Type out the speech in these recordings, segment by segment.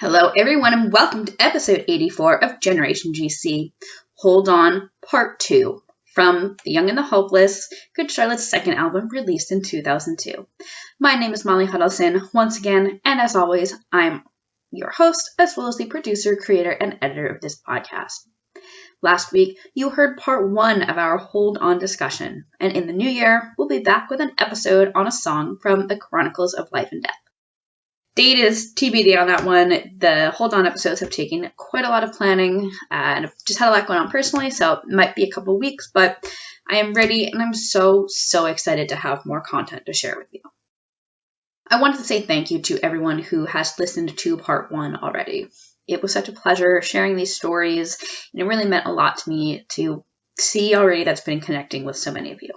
Hello everyone and welcome to episode 84 of Generation GC. Hold On, Part 2, from The Young and the Hopeless, Good Charlotte's second album released in 2002. My name is Molly Huddleston once again, and as always, I'm your host, as well as the producer, creator, and editor of this podcast. Last week, you heard part 1 of our Hold On discussion, and in the new year, we'll be back with an episode on a song from the Chronicles of Life and Death. Date is TBD on that one. The Hold On episodes have taken quite a lot of planning, and I've just had a lot going on personally, so it might be a couple weeks, but I am ready, and I'm so excited to have more content to share with you. I wanted to say thank you to everyone who has listened to part 1 already. It was such a pleasure sharing these stories, and it really meant a lot to me to see already that's been connecting with so many of you.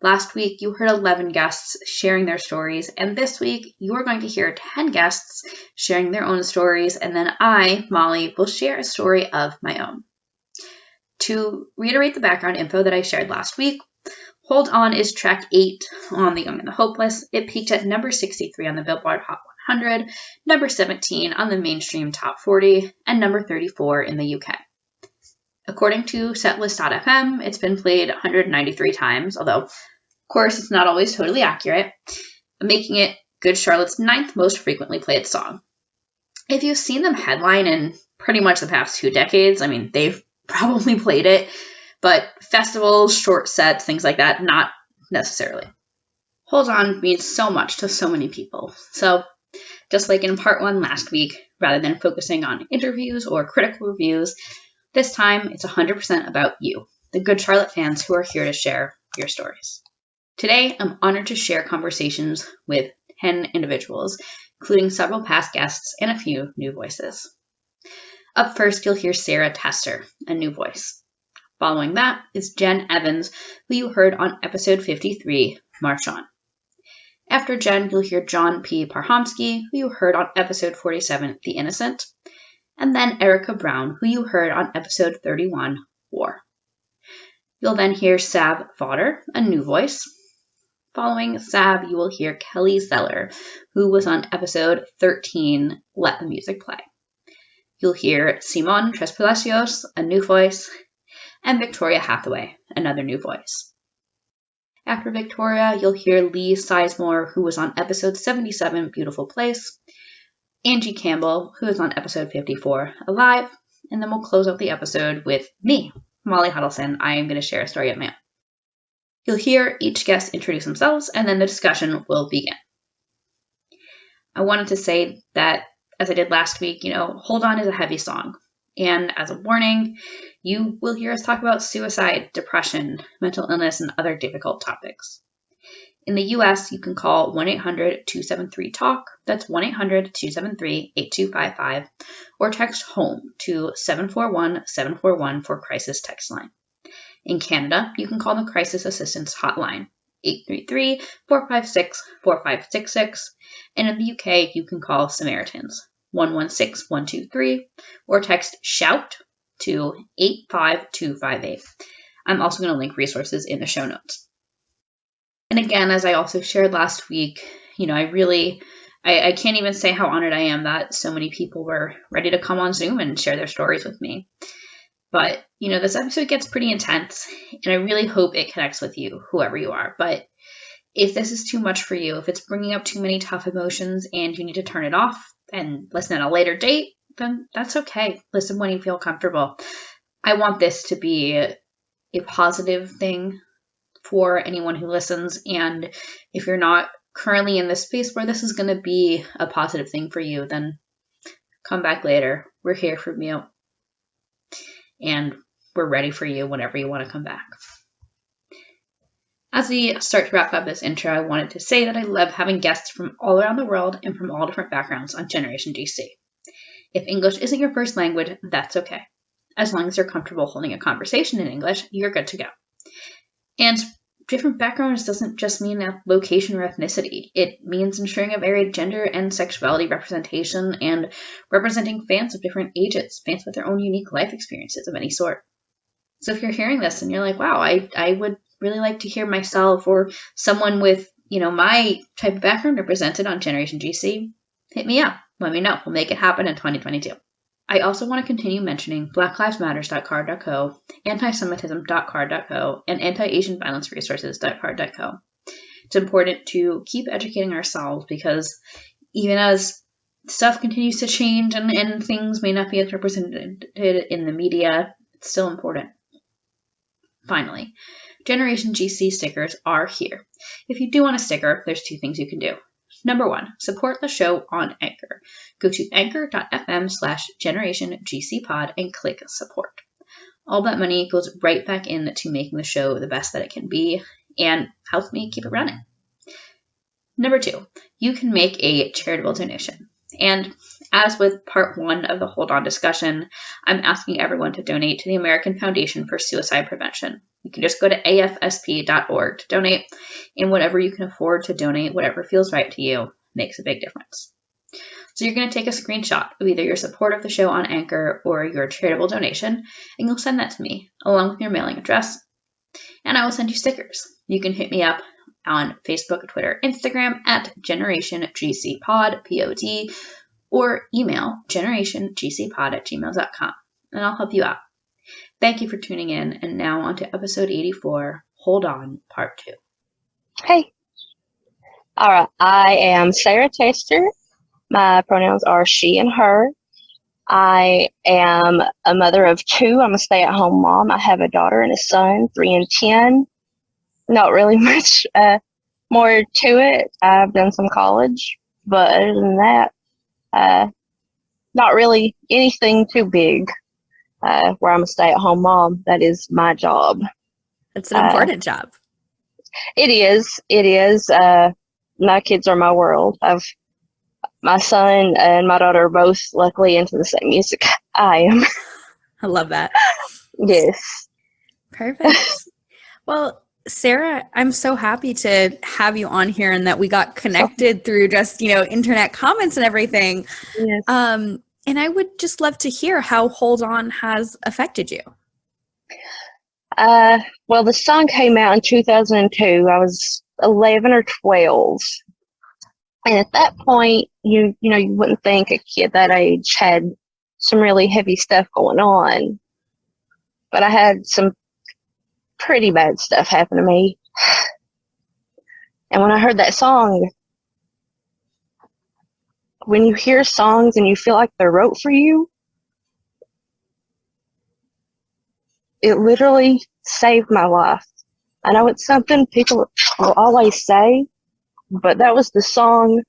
Last week, you heard 11 guests sharing their stories, and this week, you are going to hear 10 guests sharing their own stories, and then I, Molly, will share a story of my own. To reiterate the background info that I shared last week, Hold On is track 8 on The Young and the Hopeless. It peaked at number 63 on the Billboard Hot 100, number 17 on the mainstream Top 40, and number 34 in the UK. According to setlist.fm, it's been played 193 times, although, of course, it's not always totally accurate, making it Good Charlotte's 9th most frequently played song. If you've seen them headline in pretty much the past 2 decades, they've probably played it, but festivals, short sets, things like that, not necessarily. Hold On means so much to so many people, so just like in part 1 last week, rather than focusing on interviews or critical reviews, this time it's 100% about you, the Good Charlotte fans who are here to share your stories. Today, I'm honored to share conversations with 10 individuals, including several past guests and a few new voices. Up first, you'll hear Sarah Tester, a new voice. Following that is Jenn Evans, who you heard on episode 53, March On. After Jenn, you'll hear John P. Parhomski, who you heard on episode 47, The Innocent, and then Erika Brown, who you heard on episode 31, War. You'll then hear Sab Fodder, a new voice. Following Sab, you will hear Kelly Zeller, who was on episode 13, Let the Music Play. You'll hear Simón Trespalacios, a new voice, and Victoria Hathaway, another new voice. After Victoria, you'll hear Lee Sizemore, who was on episode 77, Beautiful Place, Angie Campbell, who is on episode 54, Alive, and then we'll close out the episode with me, Molly Huddleston. I am going to share a story of my own. You'll hear each guest introduce themselves, and then the discussion will begin. I wanted to say that, as I did last week, Hold On is a heavy song. And as a warning, you will hear us talk about suicide, depression, mental illness, and other difficult topics. In the US, you can call 1-800-273-TALK, that's 1-800-273-8255, or text HOME to 741-741 for Crisis Text Line. In Canada, you can call the Crisis Assistance Hotline, 833-456-4566, and in the UK, you can call Samaritans, 116-123, or text SHOUT to 85258. I'm also going to link resources in the show notes. And again, as I also shared last week, I can't even say how honored I am that so many people were ready to come on Zoom and share their stories with me. But, this episode gets pretty intense, and I really hope it connects with you, whoever you are. But if this is too much for you, if it's bringing up too many tough emotions and you need to turn it off and listen at a later date, then that's okay. Listen when you feel comfortable. I want this to be a positive thing for anyone who listens, and if you're not currently in this space where this is going to be a positive thing for you, then come back later. We're here for you, and we're ready for you whenever you want to come back. As we start to wrap up this intro, I wanted to say that I love having guests from all around the world and from all different backgrounds on Generation GC. If English isn't your first language, that's okay. As long as you're comfortable holding a conversation in English, you're good to go. And different backgrounds doesn't just mean location or ethnicity. It means ensuring a varied gender and sexuality representation and representing fans of different ages, fans with their own unique life experiences of any sort. So if you're hearing this and you're like, wow, I would really like to hear myself or someone with, my type of background represented on Generation GC, hit me up. Let me know. We'll make it happen in 2022. I also want to continue mentioning blacklivesmatters.card.co, antisemitism.card.co, and anti-Asian-violence-resources.card.co. It's important to keep educating ourselves because even as stuff continues to change and things may not be as represented in the media, it's still important. Finally, Generation GC stickers are here. If you do want a sticker, there's 2 things you can do. Number 1, support the show on Anchor. Go to anchor.fm/generationgcpod and click support. All that money goes right back into making the show the best that it can be and helps me keep it running. Number 2, you can make a charitable donation. And as with part 1 of the Hold On discussion, I'm asking everyone to donate to the American Foundation for Suicide Prevention. You can just go to afsp.org to donate, and whatever you can afford to donate, whatever feels right to you, makes a big difference. So you're going to take a screenshot of either your support of the show on Anchor or your charitable donation, and you'll send that to me, along with your mailing address, and I will send you stickers. You can hit me up on Facebook, Twitter, Instagram at GenerationGCPod, POD, or email generationgcpod@gmail.com, and I'll help you out. Thank you for tuning in, and now on to episode 84, Hold On, Part 2. Hey. All right. I am Sarah Tester. My pronouns are she and her. I am a mother of 2. I'm a stay-at-home mom. I have a daughter and a son, 3 and 10. Not really much more to it. I've done some college, but other than that, not really anything too big. Where I'm a stay-at-home mom, that is my job. It's an important job. It is. My kids are my world. My son and my daughter are both luckily into the same music I am. I love that. Yes. Perfect. Well, Sarah, I'm so happy to have you on here and that we got connected through just, internet comments and everything. Yes. And I would just love to hear how Hold On has affected you. Well, the song came out in 2002. I was 11 or 12. And at that point, you wouldn't think a kid that age had some really heavy stuff going on. But I had some pretty bad stuff happen to me. And when I heard that song, when you hear songs and you feel like they're wrote for you, it literally saved my life. I know it's something people will always say, but that was the song.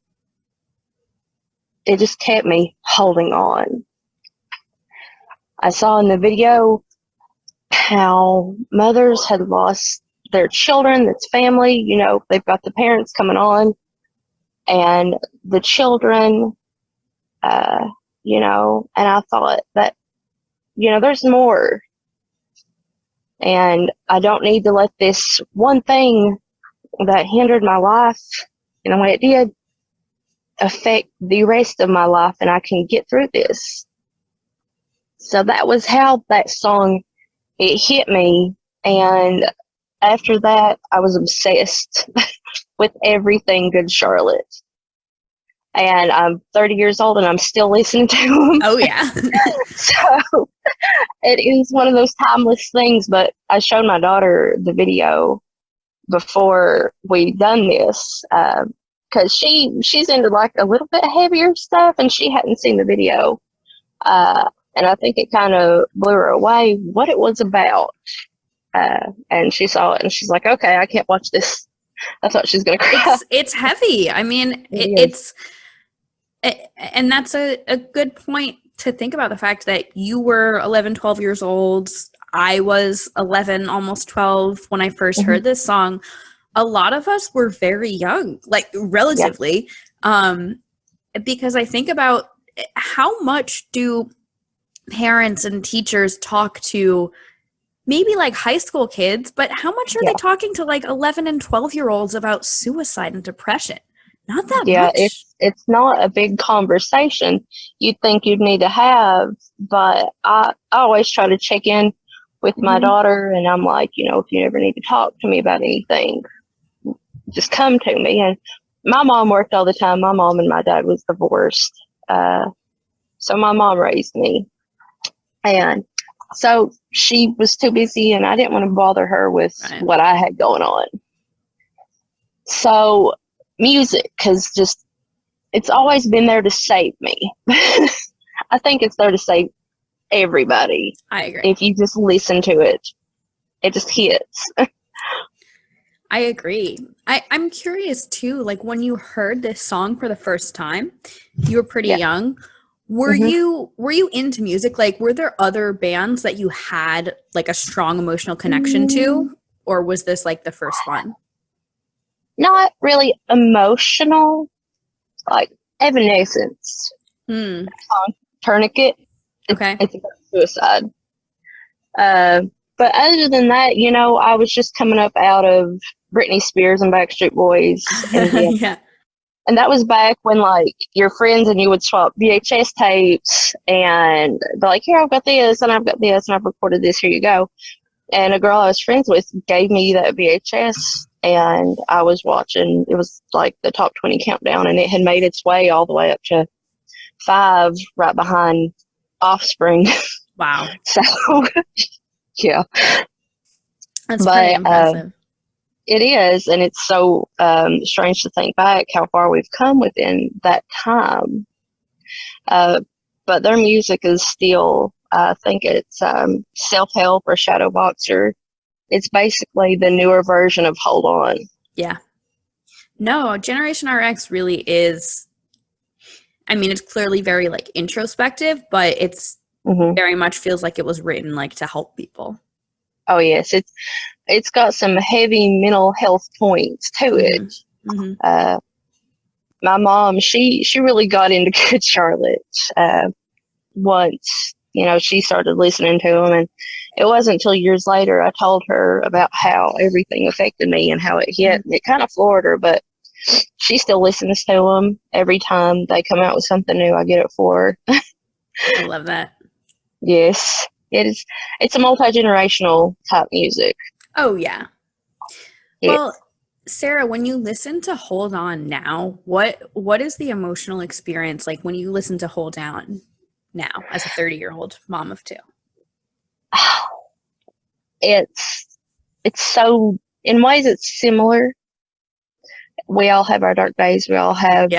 It just kept me holding on. I saw in the video how mothers had lost their children, it's family, they've got the parents coming on, and the children, and I thought that, there's more. And I don't need to let this one thing that hindered my life in the way it did affect the rest of my life, and I can get through this. So that was how that song, it hit me. And after that, I was obsessed with everything Good Charlotte. And I'm 30 years old and I'm still listening to them. Oh, yeah. So it is one of those timeless things. But I showed my daughter the video before we done this because she's into like a little bit heavier stuff and she hadn't seen the video. And I think it kind of blew her away what it was about. And she saw it and she's like, okay, I can't watch this. I thought she was going to cry. It's heavy. I mean, and that's a good point to think about, the fact that you were 11, 12 years old. I was 11, almost 12 when I first heard this song. A lot of us were very young, like relatively, because I think about how much do parents and teachers talk to maybe like high school kids, but how much are they talking to like 11 and 12-year-olds about suicide and depression? Not that much. Yeah, it's not a big conversation you'd think you'd need to have, but I always try to check in with my daughter, and I'm like, if you ever need to talk to me about anything, just come to me. And my mom worked all the time. My mom and my dad was divorced. So my mom raised me, and so she was too busy, and I didn't want to bother her with what I had going on. So music has just, it's always been there to save me. I think it's there to save everybody. I agree. If you just listen to it, it just hits. I agree. I'm curious too, like when you heard this song for the first time, you were pretty young. Were you into music? Like, were there other bands that you had like a strong emotional connection to, or was this like the first one? Not really emotional, like Evanescence. Tourniquet. It's about suicide. But other than that, you know, I was just coming up out of Britney Spears and Backstreet Boys. And and that was back when, like, your friends and you would swap VHS tapes and be like, here, I've got this, and I've got this, and I've recorded this, here you go. And a girl I was friends with gave me that VHS, and I was watching, it was like the top 20 countdown, and it had made its way all the way up to 5, right behind Offspring. Wow. So, yeah. That's pretty impressive. It is, and it's so strange to think back how far we've come within that time. But their music is still, I think it's Self-Help or Shadow Boxer. It's basically the newer version of Hold On. Yeah. No, Generation RX really is, I mean, it's clearly very like introspective, but it's very much feels like it was written like to help people. Oh yes, it's got some heavy mental health points to it. My mom, she really got into Good Charlotte once, you know, she started listening to them, and it wasn't until years later I told her about how everything affected me and how it hit. It kind of floored her, but she still listens to them every time they come out with something new. I get it for her. I love that. Yes. It's a multi-generational type music. Oh, yeah. Well, Sarah, when you listen to Hold On now, what is the emotional experience like when you listen to Hold On now as a 30-year-old mom of 2? It's so, in ways it's similar. We all have our dark days. We all have,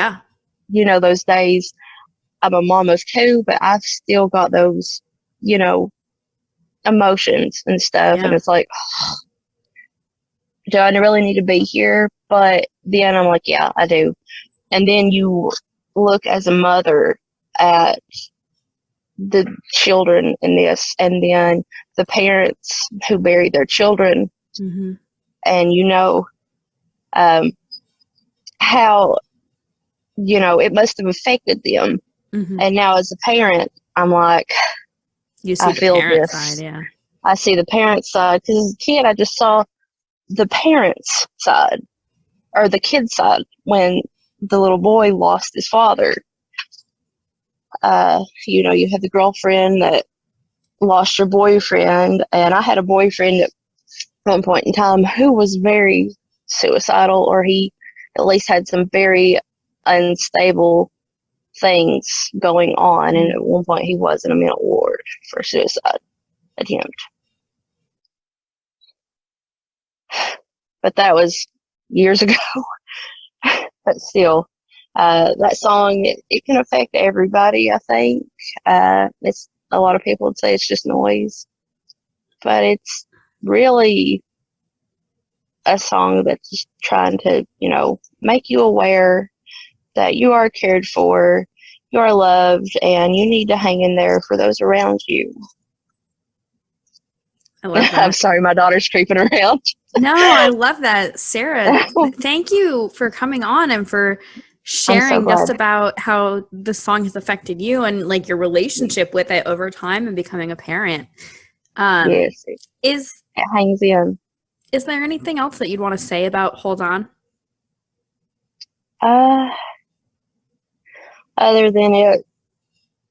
you know, those days. I'm a mom of 2, but I've still got those, you know, emotions and stuff. And it's like, do I really need to be here? But then I'm like, yeah, I do. And then you look as a mother at the children in this, and then the parents who buried their children, and you know how, you know, it must have affected them. And now as a parent, I'm like, you see I feel the parent this. side, I see the parent side, because as a kid, I just saw the parents' side, or the kid's side, when the little boy lost his father. You know, you had the girlfriend that lost your boyfriend, and I had a boyfriend at one point in time who was very suicidal, or he at least had some very unstable things going on, and at one point he was in a mental ward for suicide attempt. But that was years ago. But still, that song, it can affect everybody, I think. It's a lot of people would say it's just noise, but it's really a song that's just trying to, you know, make you aware that you are cared for, you are loved, and you need to hang in there for those around you. I love that. I'm sorry, my daughter's creeping around. No, I love that. Sarah, thank you for coming on and for sharing just about how the song has affected you and like your relationship with it over time and becoming a parent. Yes. It hangs in. Is there anything else that you'd want to say about Hold On? Other than it,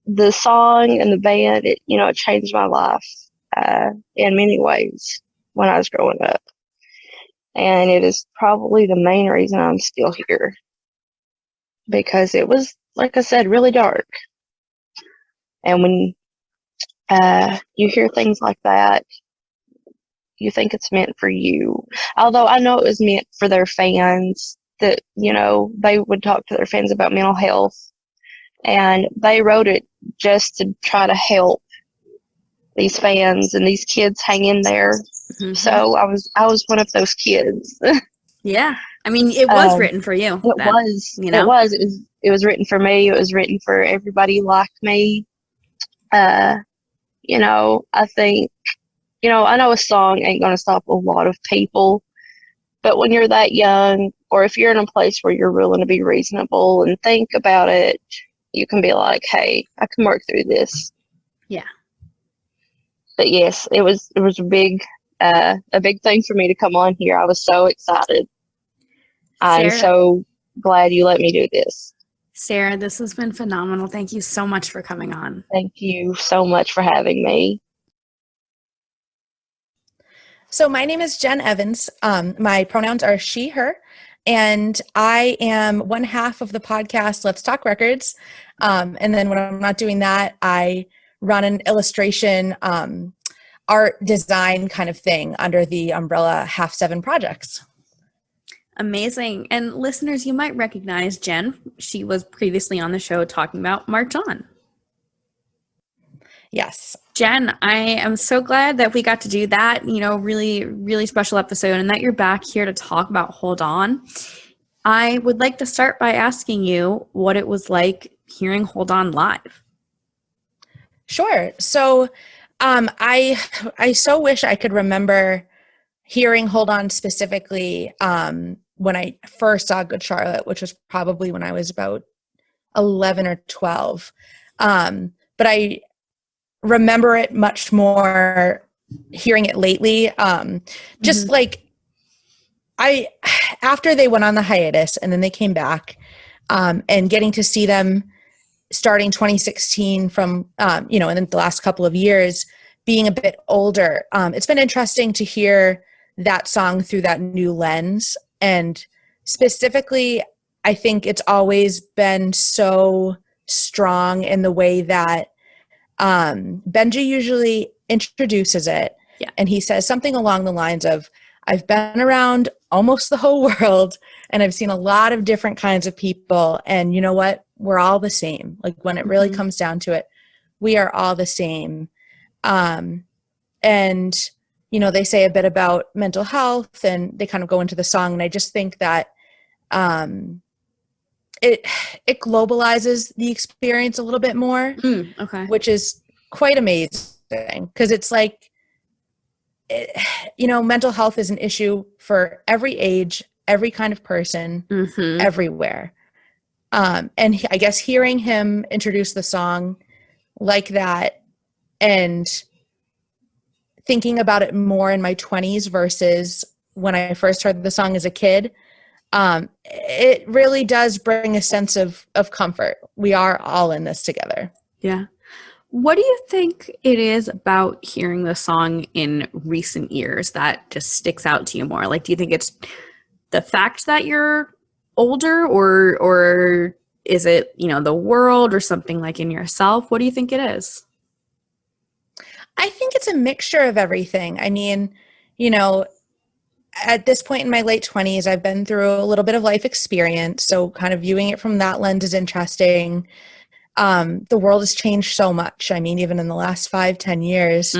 the song and the band, it changed my life in many ways when I was growing up. And it is probably the main reason I'm still here. because it was, like I said, really dark. And when you hear things like that, you think it's meant for you. Although I know it was meant for their fans, that, you know, they would talk to their fans about mental health. And they wrote it just to try to help these fans and these kids hang in there. Mm-hmm. So I was one of those kids. Yeah. I mean, it was written for you. It was. You know? It was written for me. It was written for everybody like me. You know, I think, you know, I know a song ain't going to stop a lot of people, but when you're that young, or if you're in a place where you're willing to be reasonable and think about it, you can be like, hey, I can work through this. Yeah. But yes, it was a big thing for me to come on here. I was so excited. I'm so glad you let me do this. Sarah, this has been phenomenal. Thank you so much for coming on. Thank you so much for having me. So my name is Jenn Evans. My pronouns are she, her, and I am one half of the podcast Let's Talk Records. And then when I'm not doing that, I run an illustration, art design kind of thing under the umbrella Half Seven Projects. Amazing. And listeners, you might recognize Jenn. She was previously on the show talking about March On. Yes. Jenn, I am so glad that we got to do that, you know, really, really special episode, and that you're back here to talk about Hold On. I would like to start by asking you what it was like hearing Hold On live. Sure. So I so wish I could remember hearing Hold On specifically when I first saw Good Charlotte, which was probably when I was about 11 or 12. But I remember it much more hearing it lately. Just like after they went on the hiatus and then they came back, and getting to see them starting 2016 from, and then the last couple of years being a bit older. It's been interesting to hear that song through that new lens. And specifically, I think it's always been so strong in the way that Benji usually introduces it. Yeah. And he says something along the lines of, I've been around almost the whole world and I've seen a lot of different kinds of people. And you know what? We're all the same. Like when it really comes down to it, we are all the same. And, they say a bit about mental health and they kind of go into the song. And I just think that it globalizes the experience a little bit more, which is quite amazing because it's like, mental health is an issue for every age, every kind of person, everywhere. And I guess hearing him introduce the song like that and thinking about it more in my 20s versus when I first heard the song as a kid, it really does bring a sense of comfort. We are all in this together. Yeah. What do you think it is about hearing the song in recent years that just sticks out to you more? Like, do you think it's the fact that you're older or is it, the world or something like in yourself? What do you think it is? I think it's a mixture of everything. I mean, at this point in my late 20s, I've been through a little bit of life experience. So kind of viewing it from that lens is interesting. The world has changed so much. I mean, even in the last 5-10 years,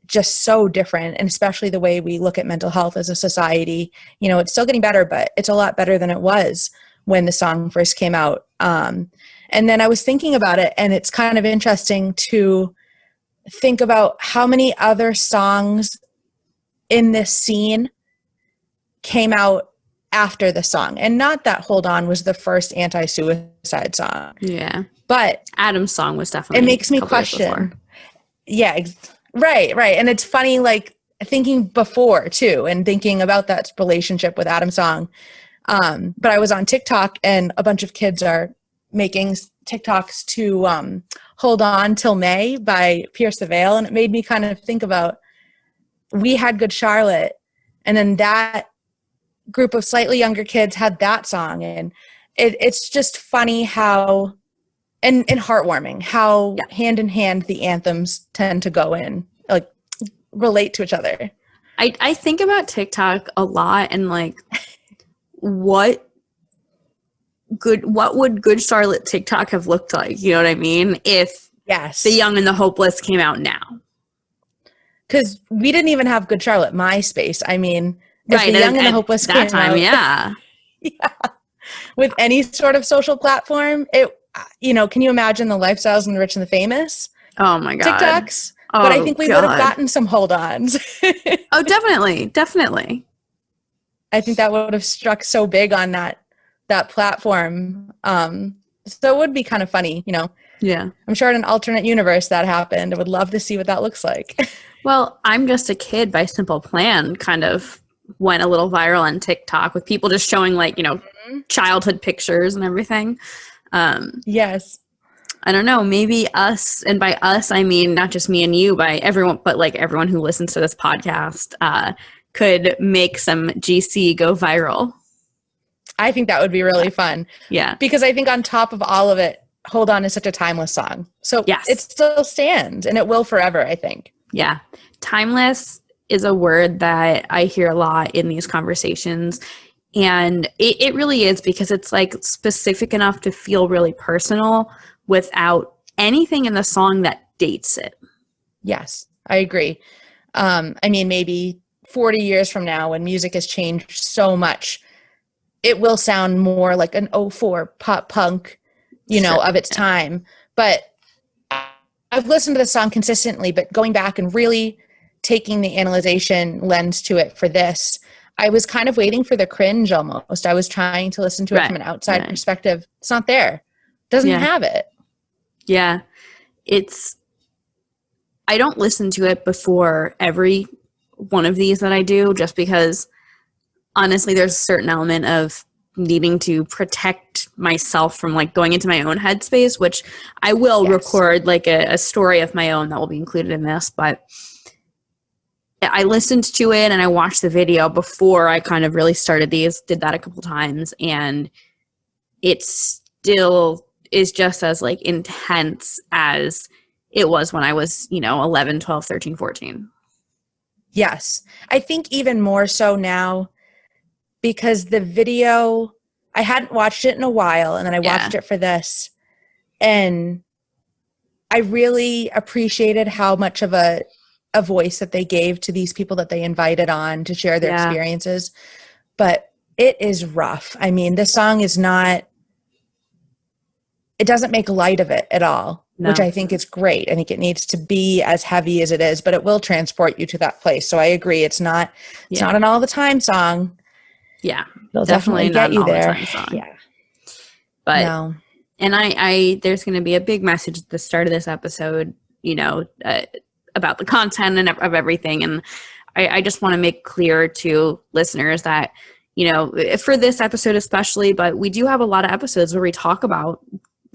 just so different. And especially the way we look at mental health as a society, it's still getting better, but it's a lot better than it was when the song first came out. And then I was thinking about it, and it's kind of interesting to think about how many other songs in this scene came out after the song. And not that Hold On was the first anti-suicide song. Yeah. But Adam's song was definitely it makes me question. Yeah, right. And it's funny, like thinking before too, and thinking about that relationship with Adam's song. But I was on TikTok and a bunch of kids are making TikToks to Hold On Till May by Pierce the Veil. And it made me kind of think about, we had Good Charlotte, and then that group of slightly younger kids had that song, and it's just funny how, and heartwarming, how hand in hand the anthems tend to go in, like, relate to each other. I think about TikTok a lot, and like, what would Good Charlotte TikTok have looked like? You know what I mean? If The Young and the Hopeless came out now. Because we didn't even have Good Charlotte MySpace. I mean, if right, The Young and the Hopeless that came time, out, yeah. with any sort of social platform, can you imagine the lifestyles and the rich and the famous? Oh my God. TikToks. Oh, but I think we would have gotten some hold-ons. Oh, definitely. I think that would have struck so big on that platform. So it would be kind of funny, Yeah. I'm sure in an alternate universe that happened. I would love to see what that looks like. Well, I'm Just a Kid by Simple Plan kind of went a little viral on TikTok with people just showing like, childhood pictures and everything. Yes. I don't know, maybe us, and by us, I mean not just me and you, by everyone, but like everyone who listens to this podcast could make some GC go viral. I think that would be really fun. Yeah. Because I think on top of all of it, Hold On is such a timeless song. So yes. It still stands, and it will forever, I think. Yeah. Timeless is a word that I hear a lot in these conversations. And it really is, because it's like specific enough to feel really personal without anything in the song that dates it. Yes, I agree. I mean, maybe 40 years from now, when music has changed so much, it will sound more like an 04 pop punk, of its time. But I've listened to the song consistently, but going back and really taking the analyzation lens to it for this, I was kind of waiting for the cringe almost. I was trying to listen to it from an outside perspective. It's not there. Doesn't have it. Yeah. I don't listen to it before every one of these that I do, just because honestly, there's a certain element of needing to protect myself from like going into my own headspace, which I will record like a story of my own that will be included in this. But I listened to it and I watched the video before I kind of really started these, did that a couple times, and it still is just as like intense as it was when I was, 11, 12, 13, 14. Yes. I think even more so now, because the video, I hadn't watched it in a while, and then I watched it for this, and I really appreciated how much of a voice that they gave to these people that they invited on to share their experiences. But it is rough. I mean, this song is not, it doesn't make light of it at all, which I think is great. I think it needs to be as heavy as it is, but it will transport you to that place. So I agree. It's not an all the time song. Yeah. It'll definitely get you there. Yeah. But, and I there's going to be a big message at the start of this episode, about the content and of everything. And I just want to make clear to listeners that, for this episode especially, but we do have a lot of episodes where we talk about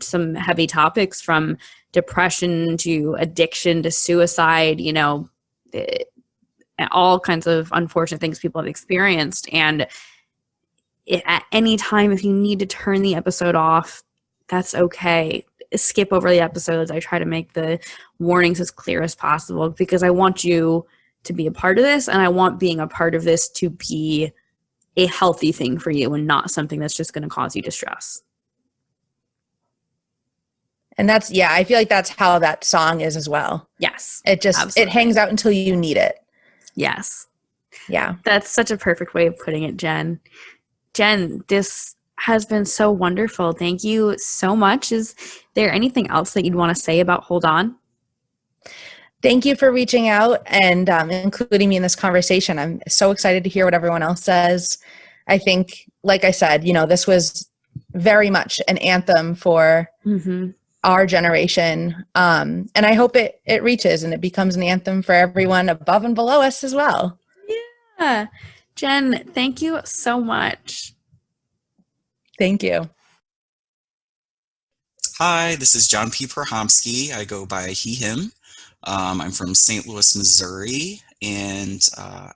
some heavy topics, from depression to addiction to suicide, all kinds of unfortunate things people have experienced. And at any time, if you need to turn the episode off, that's okay. Skip over the episodes. I try to make the warnings as clear as possible, because I want you to be a part of this, and I want being a part of this to be a healthy thing for you and not something that's just going to cause you distress. And that's, I feel like that's how that song is as well. Yes. It just, absolutely. It hangs out until you need it. Yes. Yeah. That's such a perfect way of putting it, Jen. Jen, this has been so wonderful. Thank you so much. Is there anything else that you'd want to say about Hold On? Thank you for reaching out and including me in this conversation. I'm so excited to hear what everyone else says. I think, like I said, this was very much an anthem for our generation. And I hope it reaches and it becomes an anthem for everyone above and below us as well. Yeah. Jen, thank you so much. Thank you. Hi, this is John P. Parhomski. I go by he, him. I'm from St. Louis, Missouri, and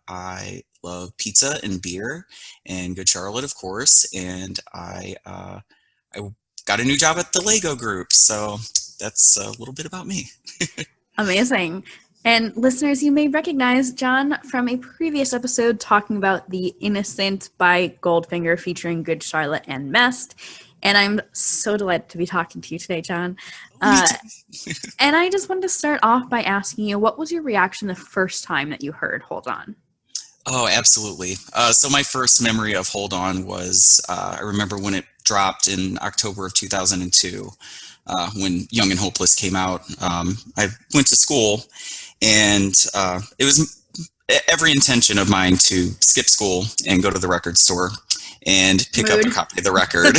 I love pizza and beer and Good Charlotte, of course. And I got a new job at the Lego group. So that's a little bit about me. Amazing. And listeners, you may recognize John from a previous episode talking about The Innocent by Goldfinger featuring Good Charlotte and Mest. And I'm so delighted to be talking to you today, John. And I just wanted to start off by asking you, what was your reaction the first time that you heard Hold On? Oh, absolutely. So my first memory of Hold On was, I remember when it dropped in October of 2002, when Young and Hopeless came out. I went to school, and it was every intention of mine to skip school and go to the record store and pick up a copy of the record.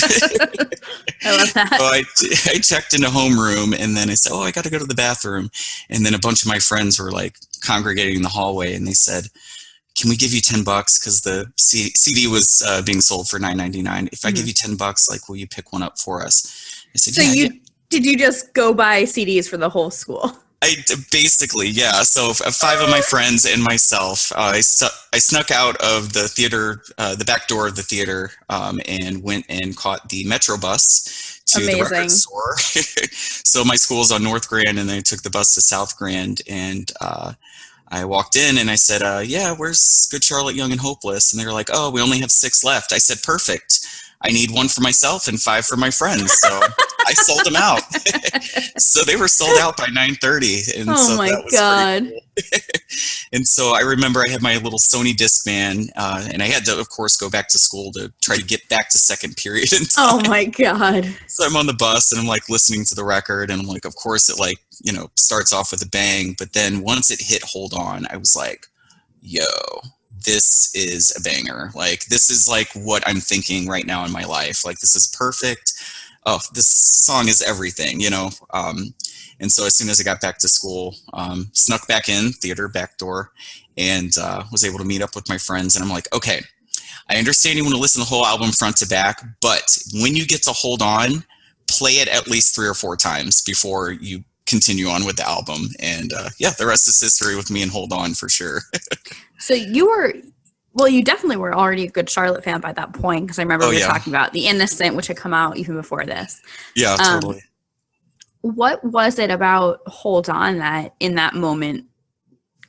I love that. So I checked into homeroom, and then I said, I got to go to the bathroom. And then a bunch of my friends were like congregating in the hallway, and they said, can we give you $10? Because the CD was being sold for $9.99. If I give you $10, like, will you pick one up for us? I said, so did you just go buy CDs for the whole school? Basically, yeah. So 5 of my friends and myself, I snuck out of the theater, the back door of the theater, and went and caught the Metro bus to the record store. So my school's on North Grand, and then I took the bus to South Grand, and I walked in and I said, where's Good Charlotte, Young and Hopeless? And they were like, we only have 6 left. I said, perfect. I need 1 for myself and 5 for my friends. So I sold them out. So they were sold out by 9:30. And oh my God. Cool. And so I remember I had my little Sony Discman, and I had to, of course, go back to school to try to get back to second period in time. Oh my God. So I'm on the bus and I'm like listening to the record, and I'm like, of course it starts off with a bang. But then once it hit Hold On, I was like, yo, this is a banger. Like, this is like what I'm thinking right now in my life. Like, this is perfect. Oh, this song is everything, and so as soon as I got back to school, snuck back in, theater back door, and was able to meet up with my friends. And I'm like, okay, I understand you want to listen to the whole album front to back, but when you get to Hold On, play it at least 3 or 4 times before you continue on with the album. And the rest is history with me and Hold On for sure. So you definitely were already a Good Charlotte fan by that point, because I remember we were talking about The Innocent, which had come out even before this. Yeah, totally. What was it about Hold On that in that moment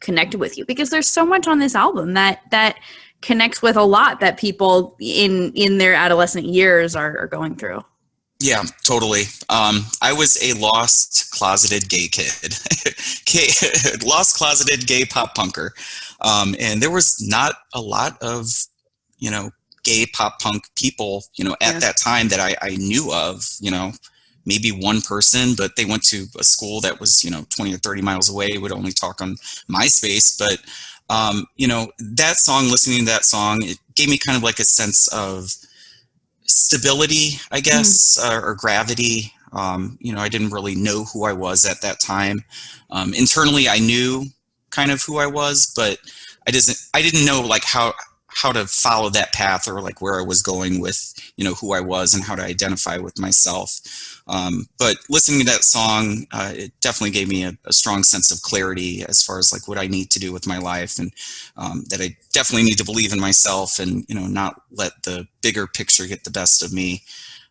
connected with you? Because there's so much on this album that connects with a lot that people in their adolescent years are going through. Yeah, totally. I was a lost, closeted gay kid. Lost, closeted gay pop punker. And there was not a lot of, gay pop punk people, at that time that I knew of, maybe one person, but they went to a school that was, 20 or 30 miles away, would only talk on MySpace. But, that song, listening to that song, it gave me kind of like a sense of stability, I guess, or gravity. I didn't really know who I was at that time. Internally, I knew kind of who I was, but I didn't know like how to follow that path, or like where I was going with, who I was and how to identify with myself. But listening to that song, it definitely gave me a strong sense of clarity as far as like what I need to do with my life, and that I definitely need to believe in myself and, not let the bigger picture get the best of me.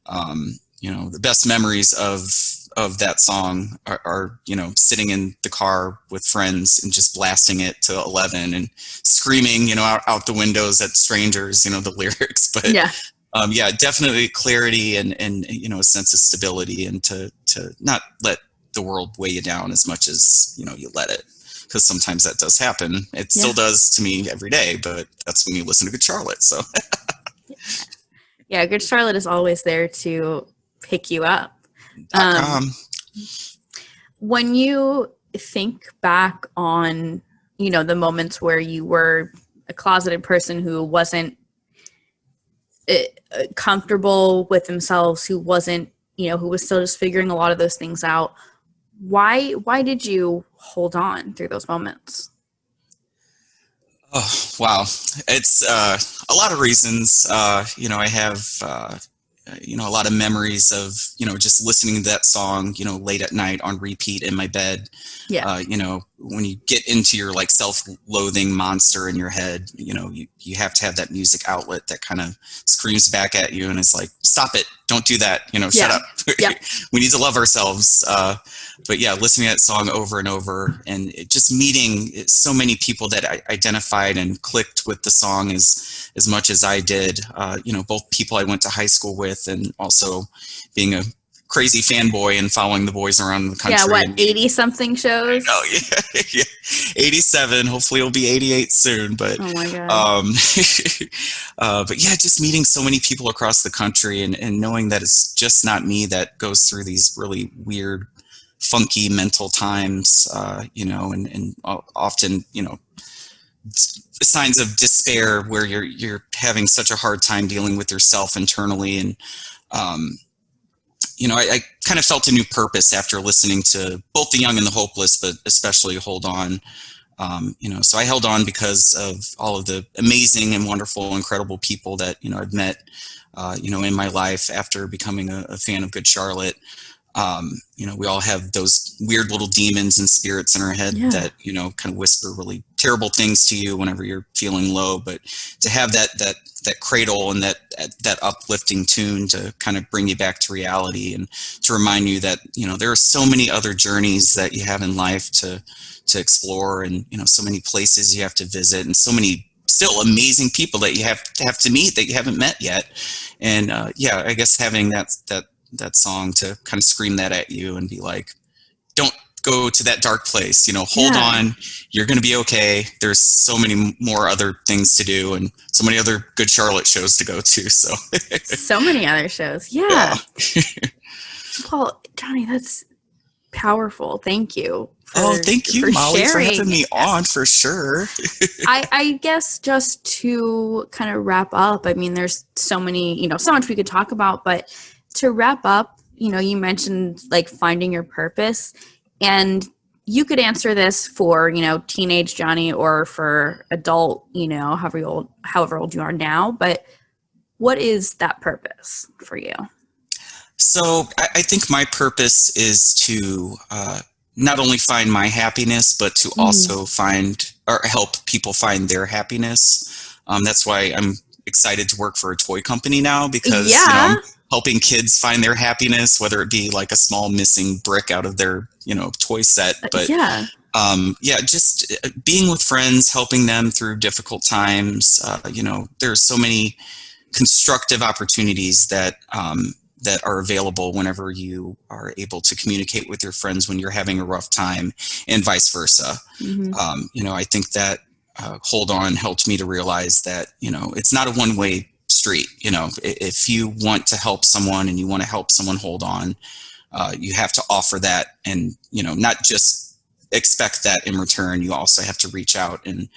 The best memories of that song are, sitting in the car with friends and just blasting it to 11 and screaming, out the windows at strangers, the lyrics. But definitely clarity and a sense of stability, and to not let the world weigh you down as much as, you let it. Because sometimes that does happen. It still does to me every day, but that's when you listen to Good Charlotte. So Good Charlotte is always there to pick you up. When you think back on, the moments where you were a closeted person who wasn't comfortable with themselves, who wasn't, who was still just figuring a lot of those things out, why did you hold on through those moments? Oh, wow. It's a lot of reasons. I have a lot of memories of, just listening to that song, late at night on repeat in my bed. Yeah. When you get into your like self-loathing monster in your head, you have to have that music outlet that kind of screams back at you and it's like, stop it. don't do that. Shut up. Yep. We need to love ourselves. But yeah, listening to that song over and over, and just meeting so many people that I identified and clicked with the song as much as I did. Both people I went to high school with, and also being a crazy fanboy and following the boys around the country. Yeah, 80-something shows? Oh, yeah. 87. Hopefully it'll be 88 soon. But, oh, my God. But yeah, just meeting so many people across the country and knowing that it's just not me that goes through these really weird, funky mental times, and often, signs of despair where you're having such a hard time dealing with yourself internally. And, I kind of felt a new purpose after listening to both The Young and the Hopeless, but especially Hold On. So I held on because of all of the amazing and wonderful, incredible people that, I've met, in my life after becoming a fan of Good Charlotte. We all have those weird little demons and spirits in our head that, kind of whisper really terrible things to you whenever you're feeling low. But to have that cradle and that uplifting tune to kind of bring you back to reality and to remind you that, there are so many other journeys that you have in life to explore, and, so many places you have to visit, and so many still amazing people that you have to meet that you haven't met yet. And I guess having that song to kind of scream that at you and be like, don't go to that dark place, hold on, you're going to be okay. There's so many more other things to do and so many other Good Charlotte shows to go to. So many other shows. Yeah. Well, Johnny, that's powerful. Thank you. Thank you, Molly, for having me on, for sure. I guess just to kind of wrap up, I mean, there's so many, so much we could talk about, but to wrap up, you mentioned like finding your purpose, and you could answer this for, teenage Johnny or for adult, however old you are now, but what is that purpose for you? So I think my purpose is to not only find my happiness, but to also find or help people find their happiness. That's why I'm excited to work for a toy company now, because I'm helping kids find their happiness, whether it be like a small missing brick out of their toy set. But just being with friends, helping them through difficult times. There's so many constructive opportunities that are available whenever you are able to communicate with your friends when you're having a rough time, and vice versa. I think that Hold On helped me to realize that, it's not a one-way street. If you want to help someone and you want to help someone hold on, you have to offer that, and, not just expect that in return. You also have to reach out and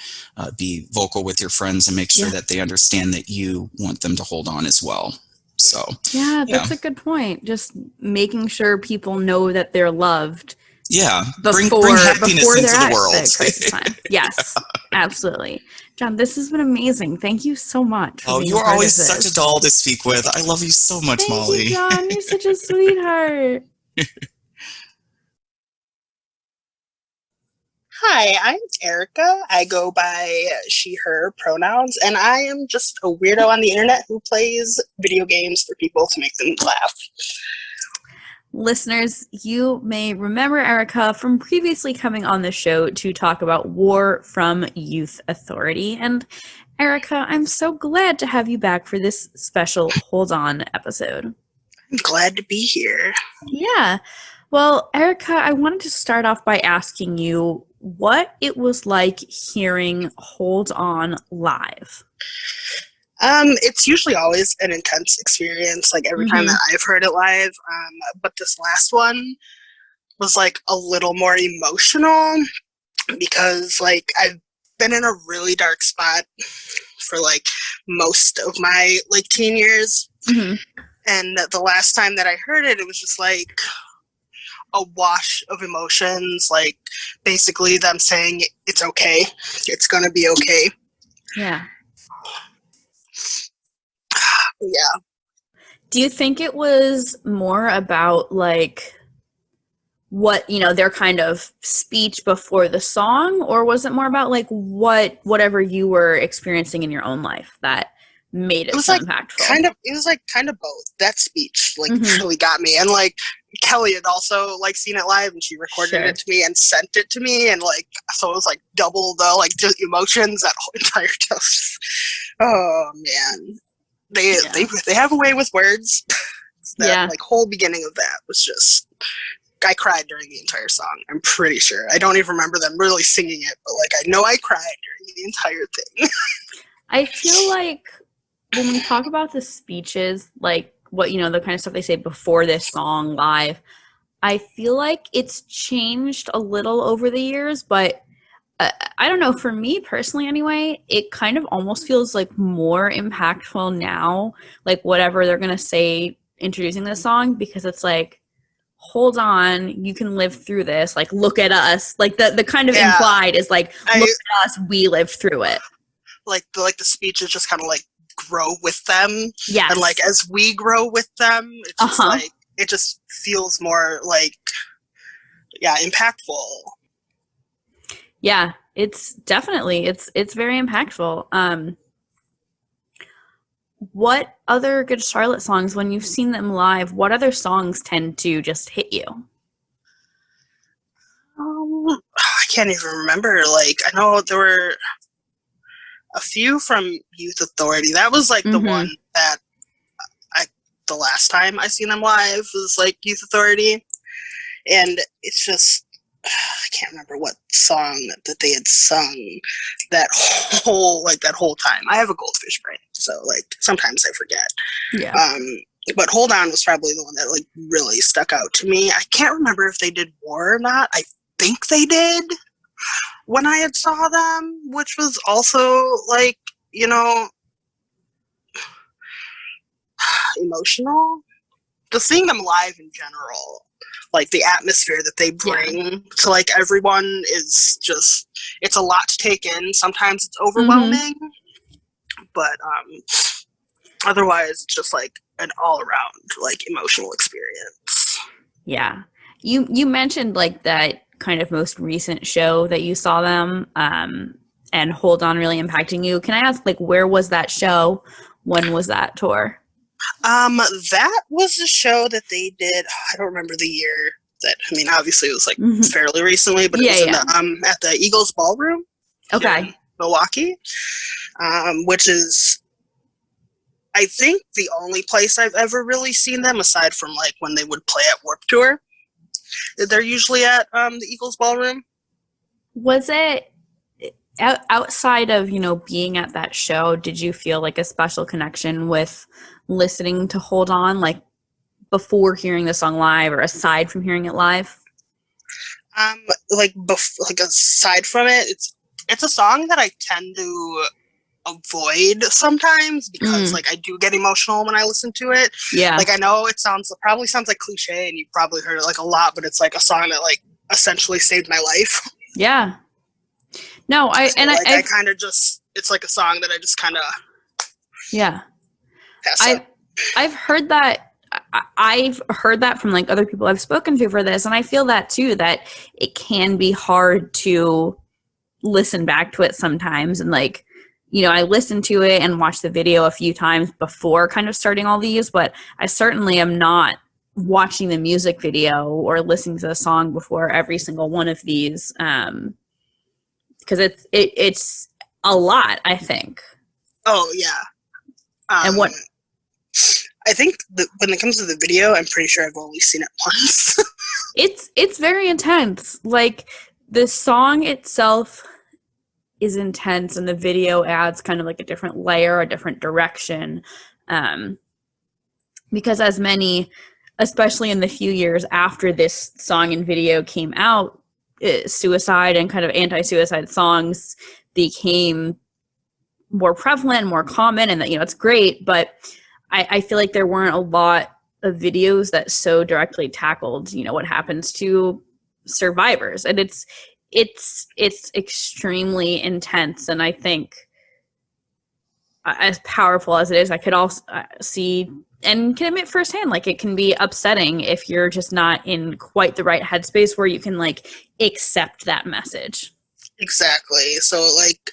be vocal with your friends and make sure that they understand that you want them to hold on as well. So that's a good point. Just making sure people know that they're loved. Yeah, bring happiness into the world. Crisis time. Yes, absolutely. John, this has been amazing. Thank you so much. You are always such a doll to speak with. I love you so much, Molly. Thank you, John. You're such a sweetheart. Hi, I'm Erika. I go by she, her pronouns, and I am just a weirdo on the internet who plays video games for people to make them laugh. Listeners, you may remember Erika from previously coming on the show to talk about War from Youth Authority. And Erika, I'm so glad to have you back for this special Hold On episode. I'm glad to be here. Yeah. Well, Erika, I wanted to start off by asking you what it was like hearing Hold On live. It's usually always an intense experience, like every time that I've heard it live. But this last one was like a little more emotional because like I've been in a really dark spot for like most of my like teen years. And the last time that I heard it, it was just like a wash of emotions, like basically them saying it's okay, it's gonna be okay. Yeah. Yeah. Do you think it was more about like what, their kind of speech before the song, or was it more about like whatever you were experiencing in your own life that made it, was so like impactful? it was like kind of both. That speech like really got me, and like Kelly had also like seen it live, and she recorded it to me and sent it to me, and like so it was like double the like emotions that whole entire toast. Oh man, they have a way with words. That like whole beginning of that was just, I cried during the entire song. I'm pretty sure. I don't even remember them really singing it, but like I know I cried during the entire thing. I feel like when we talk about the speeches, like what, you know, the kind of stuff they say before this song live, I feel like it's changed a little over the years, but I don't know, for me personally anyway, it kind of almost feels like more impactful now, like whatever they're going to say introducing this song, because it's like, hold on, you can live through this, like look at us, like the kind of implied is like, look at us, we lived through it. Like the speeches just kind of like grow with them. Yeah. And like as we grow with them, it's just like, it just feels more like, impactful. Yeah, it's definitely, it's very impactful. What other Good Charlotte songs, when you've seen them live, what other songs tend to just hit you? I can't even remember. Like, I know there were a few from Youth Authority. That was like the one that the last time I seen them live was like Youth Authority. And it's just, I can't remember what song that they had sung that whole time. I have a goldfish brain, so like sometimes I forget. Yeah. But Hold On was probably the one that like really stuck out to me. I can't remember if they did War or not. I think they did when I had saw them, which was also like, you know, emotional. Just seeing them live in general, like the atmosphere that they bring to like everyone is just, it's a lot to take in. Sometimes it's overwhelming, but otherwise it's just like an all around like emotional experience. Yeah. You mentioned like that kind of most recent show that you saw them and Hold On really impacting you. Can I ask, like, where was that show? When was that tour? That was a show that they did. I don't remember the year. That, I mean, obviously it was like fairly recently, but it was in the, at the Eagles Ballroom, in Milwaukee, which is, I think, the only place I've ever really seen them, aside from like when they would play at Warped Tour. They're usually at the Eagles Ballroom. Was it outside of, you know, being at that show? Did you feel like a special connection with listening to Hold On, like before hearing the song live or aside from hearing it live? Like aside from it, it's a song that I tend to avoid sometimes because like I do get emotional when I listen to it. Yeah. Like I know it probably sounds like cliche and you've probably heard it like a lot, but it's like a song that like essentially saved my life. Yeah. No, I kind of just, it's like a song that I just kind of pass up. I've heard that. I've heard that from like other people I've spoken to for this, and I feel that too, that it can be hard to listen back to it sometimes. And like, you know, I listened to it and watched the video a few times before kind of starting all these, but I certainly am not watching the music video or listening to the song before every single one of these, because it's a lot, I think. Oh yeah. And what I think when it comes to the video, I'm pretty sure I've only seen it once. It's very intense. Like the song itself is intense, and the video adds kind of like a different layer, a different direction. Because as many, especially in the few years after this song and video came out, suicide and kind of anti-suicide songs became more prevalent, more common, and that, you know, it's great, but I feel like there weren't a lot of videos that so directly tackled, you know, what happens to survivors. And it's extremely intense. And I think as powerful as it is, I could also see and can admit firsthand, like it can be upsetting if you're just not in quite the right headspace where you can like accept that message. Exactly. So like,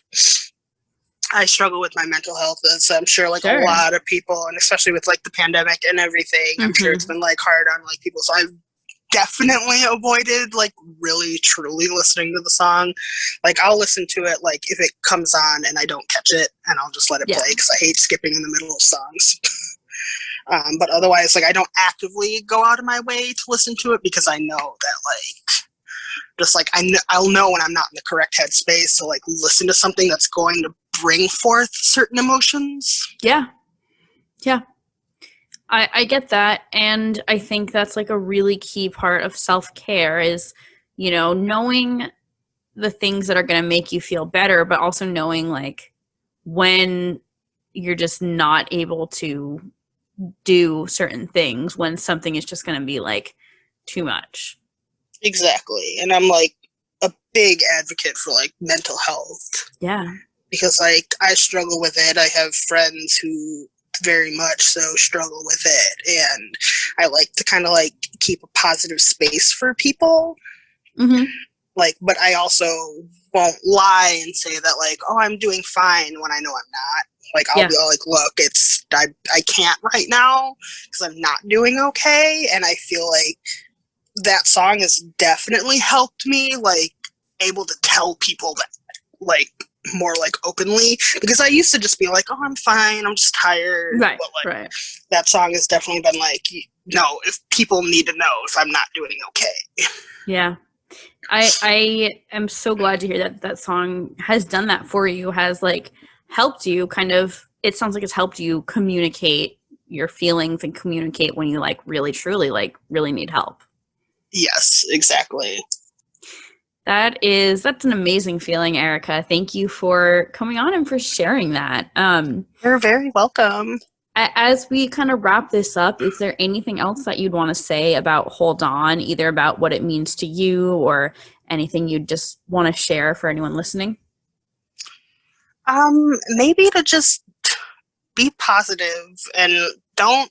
I struggle with my mental health, as I'm sure like a lot of people, and especially with like the pandemic and everything, I'm sure it's been like hard on like people. So I've definitely avoided like really truly listening to the song. Like I'll listen to it like if it comes on and I don't catch it, and I'll just let it play because I hate skipping in the middle of songs. But otherwise, like I don't actively go out of my way to listen to it because I know that like just like I'll know when I'm not in the correct headspace to like listen to something that's going to bring forth certain emotions. Yeah. I get that, and I think that's like a really key part of self-care is, you know, knowing the things that are going to make you feel better, but also knowing like when you're just not able to do certain things, when something is just going to be like too much. Exactly. And I'm like a big advocate for like mental health. Yeah. Because like I struggle with it. I have friends who very much so struggle with it, and I like to kind of like keep a positive space for people. Like, but I also won't lie and say that like, oh, I'm doing fine when I know I'm not. Like I'll be all like, look, it's I can't right now because I'm not doing okay, and I feel like that song has definitely helped me like able to tell people that like more like openly, because I used to just be like, oh, I'm fine, I'm just tired. Right. But like that song has definitely been like, no, if people need to know if I'm not doing okay. Yeah. I am so glad to hear that that song has done that for you, has like helped you kind of, it sounds like it's helped you communicate your feelings and communicate when you like really truly like really need help. Yes, exactly. That's an amazing feeling, Erika. Thank you for coming on and for sharing that. You're very welcome. As we kind of wrap this up, is there anything else that you'd want to say about Hold On, either about what it means to you or anything you'd just want to share for anyone listening? Maybe to just be positive and don't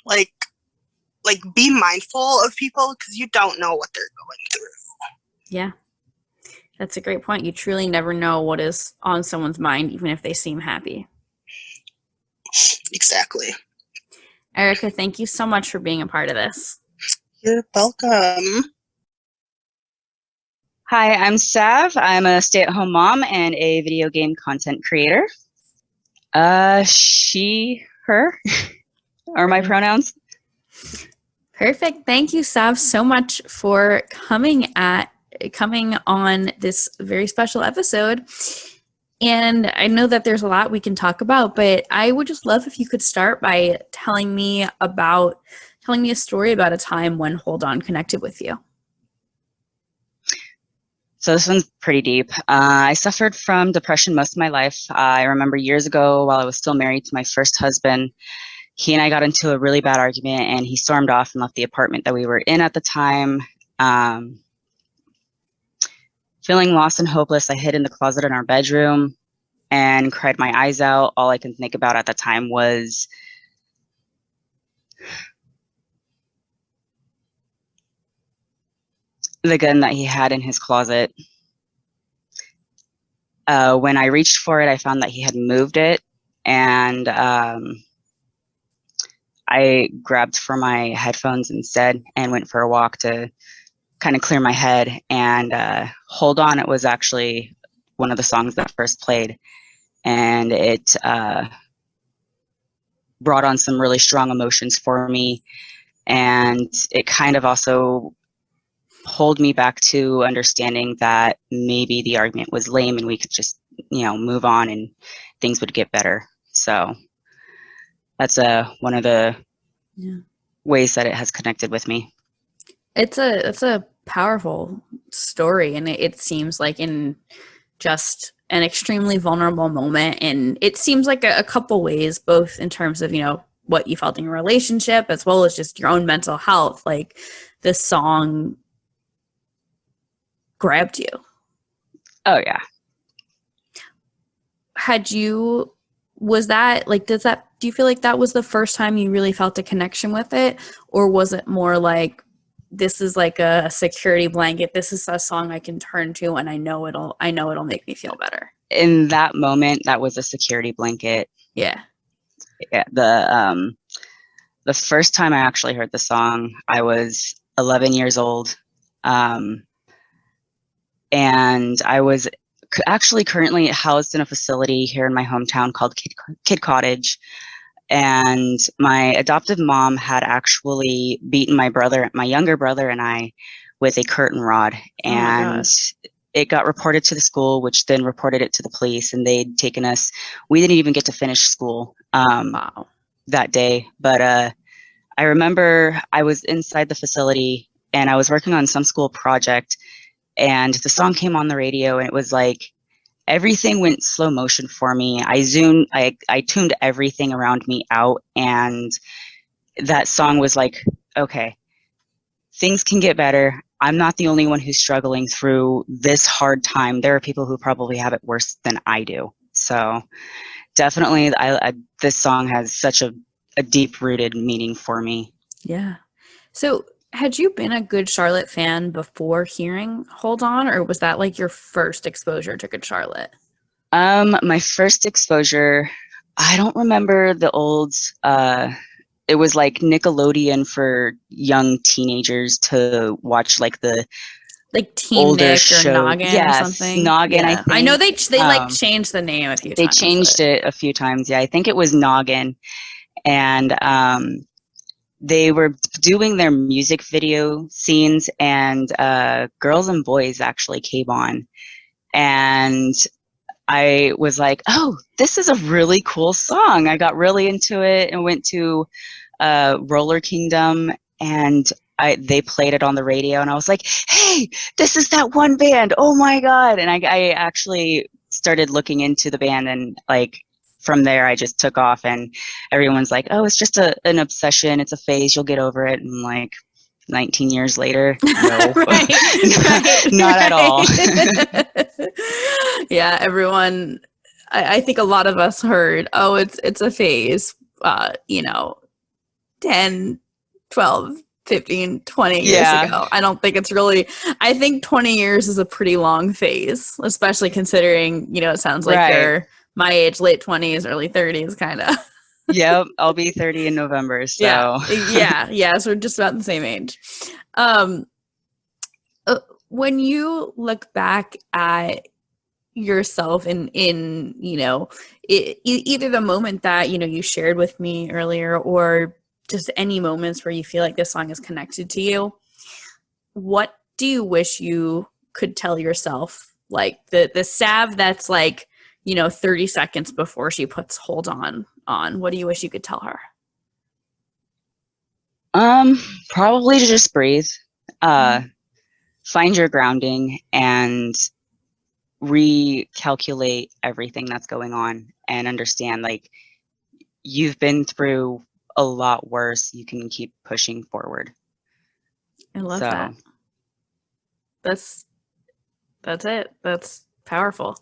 like be mindful of people, because you don't know what they're going through. Yeah, that's a great point. You truly never know what is on someone's mind, even if they seem happy. Exactly. Erika, thank you so much for being a part of this. You're welcome. Hi, I'm Sav. I'm a stay-at-home mom and a video game content creator. She, her are my pronouns. Perfect. Thank you, Sav, so much for coming on this very special episode. And I know that there's a lot we can talk about, but I would just love if you could start by telling me a story about a time when Hold On connected with you. So this one's pretty deep. I suffered from depression most of my life. I remember years ago, while I was still married to my first husband, he and I got into a really bad argument, and he stormed off and left the apartment that we were in at the time. Feeling lost and hopeless, I hid in the closet in our bedroom and cried my eyes out. All I can think about at the time was the gun that he had in his closet. When I reached for it, I found that he had moved it, and I grabbed for my headphones instead and went for a walk to kind of clear my head. And Hold On, it was actually one of the songs that first played, and it brought on some really strong emotions for me, and it kind of also pulled me back to understanding that maybe the argument was lame and we could just, move on and things would get better. So that's one of the ways that it has connected with me. It's a powerful story, and it seems like in just an extremely vulnerable moment, and it seems like a couple ways, both in terms of what you felt in your relationship as well as just your own mental health. Like this song grabbed you. Oh yeah. Do you feel like that was the first time you really felt a connection with it, or was it more like this is like a security blanket. This is a song I can turn to, and I know it'll make me feel better. In that moment, that was a security blanket. Yeah. Yeah. The first time I actually heard the song, I was 11 years old. And I was actually currently housed in a facility here in my hometown called Kid Cottage. And my adoptive mom had actually beaten my younger brother and I with a curtain rod. And it got reported to the school, which then reported it to the police, and they'd taken us. We didn't even get to finish school that day. But I remember I was inside the facility and I was working on some school project, and the song came on the radio, and it was like everything went slow motion for me. I tuned everything around me out, and that song was like, okay, things can get better. I'm not the only one who's struggling through this hard time. There are people who probably have it worse than I do. So definitely this song has such a deep-rooted meaning for me. Yeah. So had you been a Good Charlotte fan before hearing Hold On, or was that like your first exposure to Good Charlotte? My first exposure, I don't remember the old, it was like Nickelodeon for young teenagers to watch, like the Teen older Nick show. or Noggin or something. Noggin, I think. I know they like changed the name a few times. They changed it a few times. Yeah, I think it was Noggin. And they were doing their music video scenes, and Girls and Boys actually came on. And I was like, oh, this is a really cool song. I got really into it and went to Roller Kingdom, and they played it on the radio, and I was like, hey, this is that one band. Oh my God. And I actually started looking into the band, and like from there I just took off, and everyone's like, oh, it's just an obsession. It's a phase. You'll get over it. And like 19 years later, no, not at all. Yeah, everyone, I think a lot of us heard, oh, it's a phase, 10, 12, 15, 20 years ago. I don't think it's really, I think 20 years is a pretty long phase, especially considering, it sounds like you're my age, late 20s, early 30s, kind of. Yep, I'll be 30 in November, so. Yeah, so we're just about the same age. When you look back at yourself in either the moment that, you shared with me earlier, or just any moments where you feel like this song is connected to you, what do you wish you could tell yourself? Like the Sav that's like, 30 seconds before she puts Hold On, what do you wish you could tell her? Probably to just breathe, find your grounding, and recalculate everything that's going on, and understand, like, you've been through a lot worse. You can keep pushing forward. I love that. That's it. That's powerful.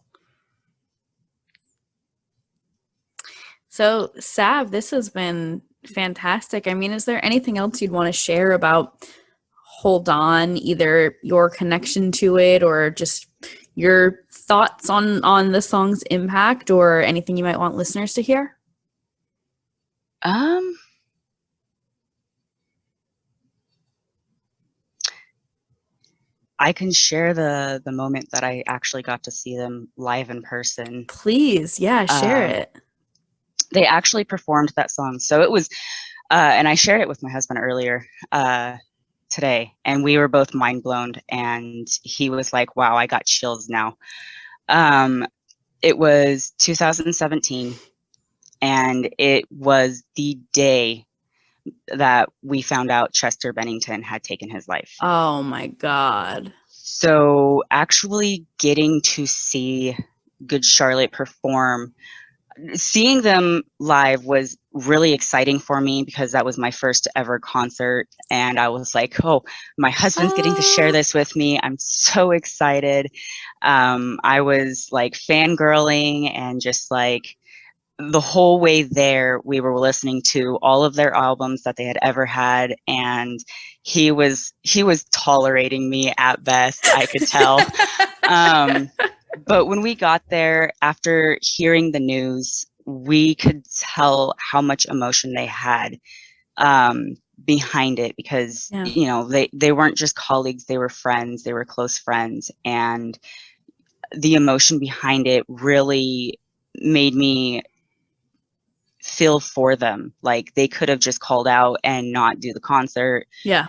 So, Sav, this has been fantastic. I mean, is there anything else you'd want to share about Hold On, either your connection to it or just your thoughts on the song's impact, or anything you might want listeners to hear? I can share the moment that I actually got to see them live in person. Please, share it. They actually performed that song. So it was, and I shared it with my husband earlier today, and we were both mind blown, and he was like, wow, I got chills now. It was 2017, and it was the day that we found out Chester Bennington had taken his life. Oh my God. So actually getting to see Good Charlotte perform, seeing them live was really exciting for me, because that was my first ever concert, and I was like, oh, my husband's getting to share this with me. I'm so excited. I was like fangirling, and just like the whole way there, we were listening to all of their albums that they had ever had, and he was tolerating me at best, I could tell. But when we got there, after hearing the news, we could tell how much emotion they had behind it, because you know, they weren't just colleagues, they were friends, they were close friends, and the emotion behind it really made me feel for them. Like, they could have just called out and not do the concert. Yeah.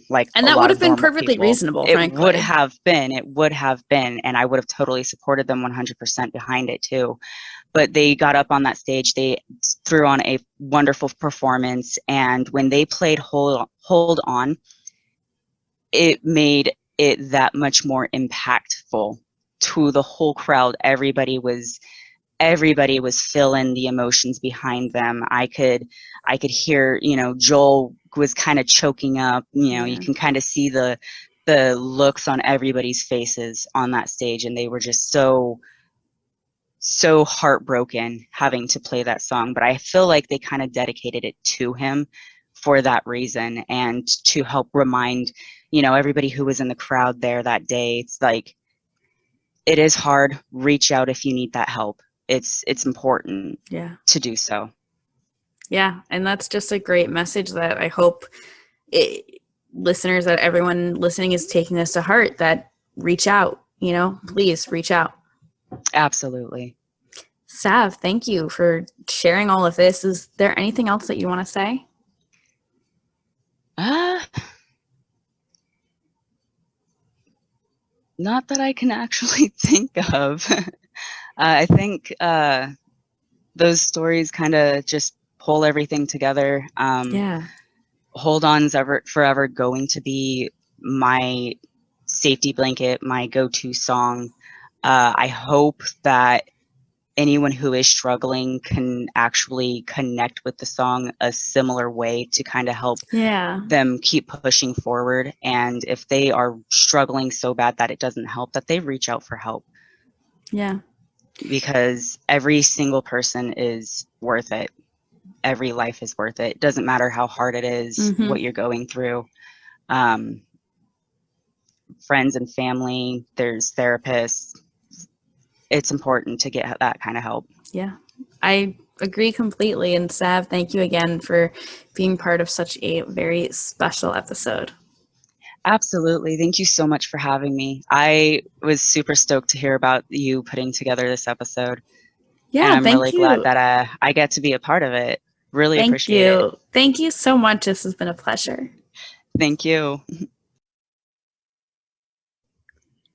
Like, and that would have been perfectly reasonable, frankly. It would have been, and I would have totally supported them 100% behind it too. But they got up on that stage, they threw on a wonderful performance, and when they played Hold On, it made it that much more impactful to the whole crowd. Everybody was feeling the emotions behind them. I could hear, you know, Joel was kind of choking up, you know, you can kind of see the looks on everybody's faces on that stage, and they were just so heartbroken having to play that song. But I feel like they kind of dedicated it to him for that reason, and to help remind, you know, everybody who was in the crowd there that day. It's like, it is hard. Reach out if you need that help. It's important to do so. Yeah, and that's just a great message that I hope listeners, that everyone listening is taking this to heart, that reach out, you know, please reach out. Absolutely. Sav, thank you for sharing all of this. Is there anything else that you want to say? Not that I can actually think of. I think those stories kind of just pull everything together. Hold On's forever going to be my safety blanket, my go-to song. I hope that anyone who is struggling can actually connect with the song a similar way to kind of help them keep pushing forward. And if they are struggling so bad that it doesn't help, that they reach out for help. Yeah. Because every single person is worth it. Every life is worth it. It doesn't matter how hard it is, what you're going through. Friends and family, there's therapists. It's important to get that kind of help. Yeah, I agree completely. And Sav, thank you again for being part of such a very special episode. Absolutely. Thank you so much for having me. I was super stoked to hear about you putting together this episode. Yeah, and I'm really glad that I get to be a part of it. Really appreciate it. Thank you so much. This has been a pleasure. Thank you.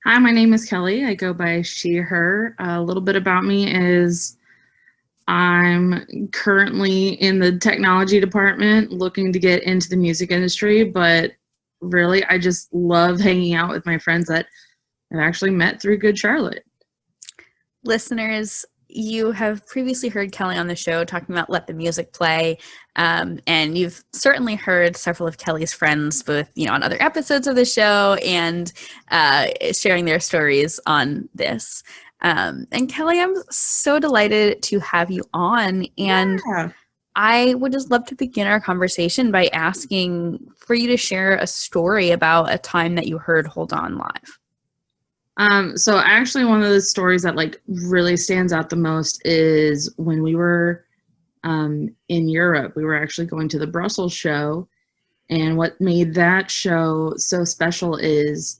Hi, my name is Kelly. I go by she, her. A little bit about me is I'm currently in the technology department looking to get into the music industry, but really I just love hanging out with my friends that I've actually met through Good Charlotte. Listeners, you have previously heard Kelly on the show talking about Let the Music Play, and you've certainly heard several of Kelly's friends, both on other episodes of the show and sharing their stories on this. And Kelly, I'm so delighted to have you on, and I would just love to begin our conversation by asking for you to share a story about a time that you heard Hold On live. So actually one of the stories that really stands out the most is when we were in Europe. We were actually going to the Brussels show, and what made that show so special is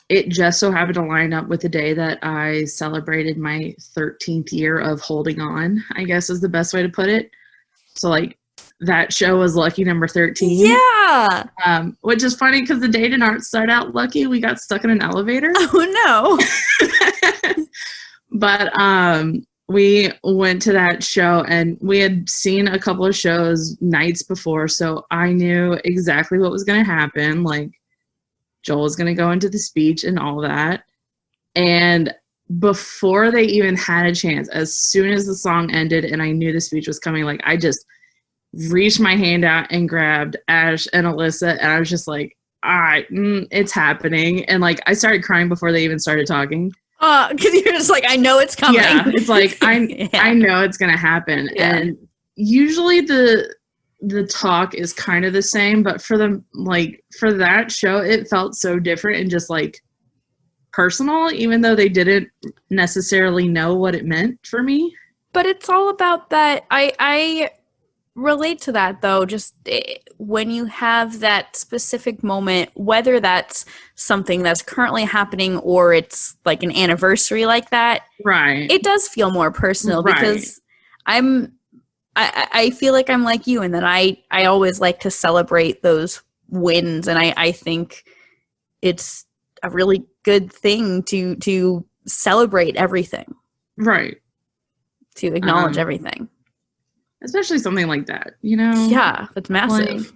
it just so happened to line up with the day that I celebrated my 13th year of holding on, I guess is the best way to put it. So that show was lucky number 13. Yeah. Which is funny because the day did not start out lucky. We got stuck in an elevator. Oh no. But we went to that show, and we had seen a couple of shows nights before, so I knew exactly what was going to happen. Joel was going to go into the speech and all that. And before they even had a chance, as soon as the song ended and I knew the speech was coming, I just reached my hand out and grabbed Ash and Alyssa, and I was just like, all right, it's happening. And I started crying before they even started talking. Because you're just I know it's coming. Yeah, it's I know it's going to happen. Yeah. And usually the the talk is kind of the same, but for that show, it felt so different and just like personal, even though they didn't necessarily know what it meant for me. But it's all about that. I relate to that, though, just when you have that specific moment, whether that's something that's currently happening or it's like an anniversary like that, right? It does feel more personal, right? Because I feel like I'm like you in that I always like to celebrate those wins, and I think it's a really good thing to celebrate everything, right? To acknowledge everything. Especially something like that, you know? Yeah, that's massive.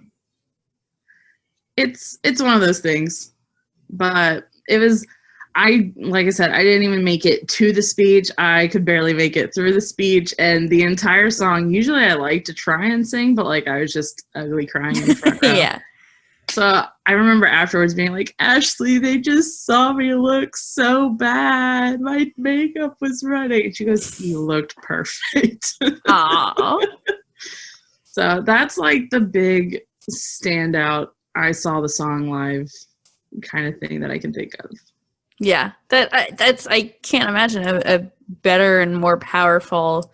Like, it's one of those things. But it was, like I said, I didn't even make it to the speech. I could barely make it through the speech. And the entire song, usually I like to try and sing, but like I was just ugly crying in the front row. Yeah. So I remember afterwards being like, Ashley, they just saw me look so bad. My makeup was running. And she goes, you looked perfect. Aww. So that's like the big standout, I saw the song live kind of thing that I can think of. Yeah, that's I can't imagine a better and more powerful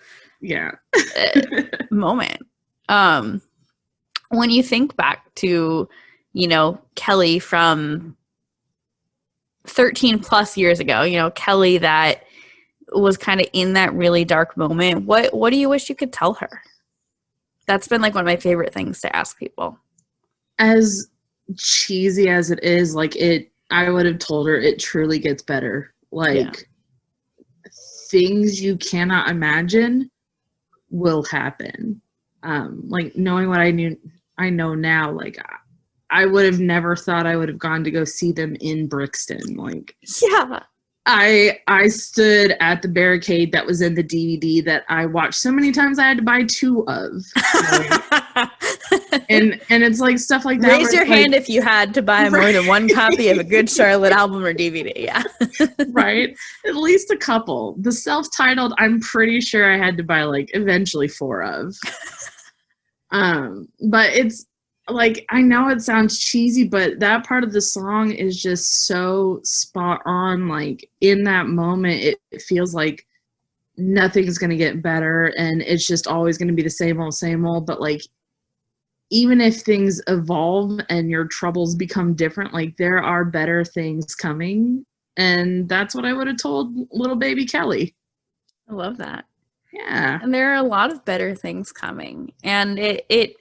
moment. When you think back to, you know, Kelly from 13 plus years ago, you know, Kelly that was kind of in that really dark moment, what do you wish you could tell her? That's been like one of my favorite things to ask people. As cheesy as it is, like I would have told her it truly gets better. Like things you cannot imagine will happen. Like knowing what I know now, like I would have never thought I would have gone to go see them in Brixton. Like, yeah, I stood at the barricade that was in the DVD that I watched so many times I had to buy 2 of. and it's like stuff like that. Raise your hand if you had to buy more than one copy of a Good Charlotte album or DVD. Yeah. Right. At least a couple. The self-titled, I'm pretty sure I had to buy like eventually 4 of. But it's like, I know it sounds cheesy, but that part of the song is just so spot on. Like in that moment, it feels like nothing's going to get better and it's just always going to be the same old. But like, even if things evolve and your troubles become different, like there are better things coming. And that's what I would have told little baby Kelly. I love that. Yeah. And there are a lot of better things coming. And it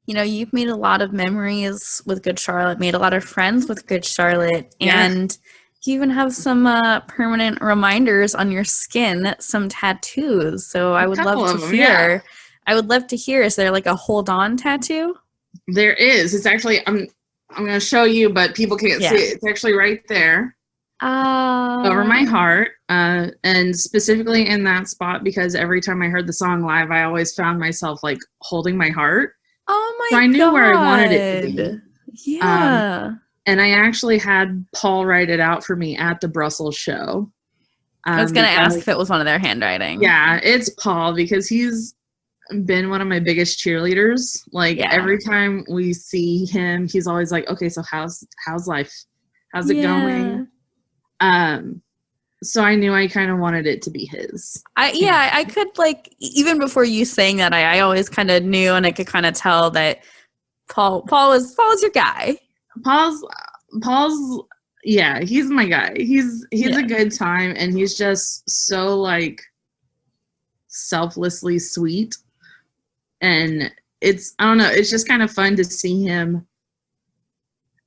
you know, you've made a lot of memories with Good Charlotte, made a lot of friends with Good Charlotte, and you even have some permanent reminders on your skin, some tattoos. So I would love to hear. Yeah. I would love to hear. Is there like a hold on tattoo? There is. It's actually, I'm going to show you, but people can't see it. It's actually right there. Over my heart. And specifically in that spot, because every time I heard the song live, I always found myself like holding my heart. Oh my God. So I knew where I wanted it to be. Yeah. And I actually had Paul write it out for me at the Brussels show. I was going to ask if it was one of their handwriting. Yeah, it's Paul because he's been one of my biggest cheerleaders. Like every time we see him, he's always like, okay, so how's life? How's it going? So I knew I kind of wanted it to be his. I could like, even before you saying that, I always kind of knew and I could kind of tell that Paul was your guy. Paul's he's my guy. He's a good time and he's just so like selflessly sweet. And it's, I don't know, it's just kind of fun to see him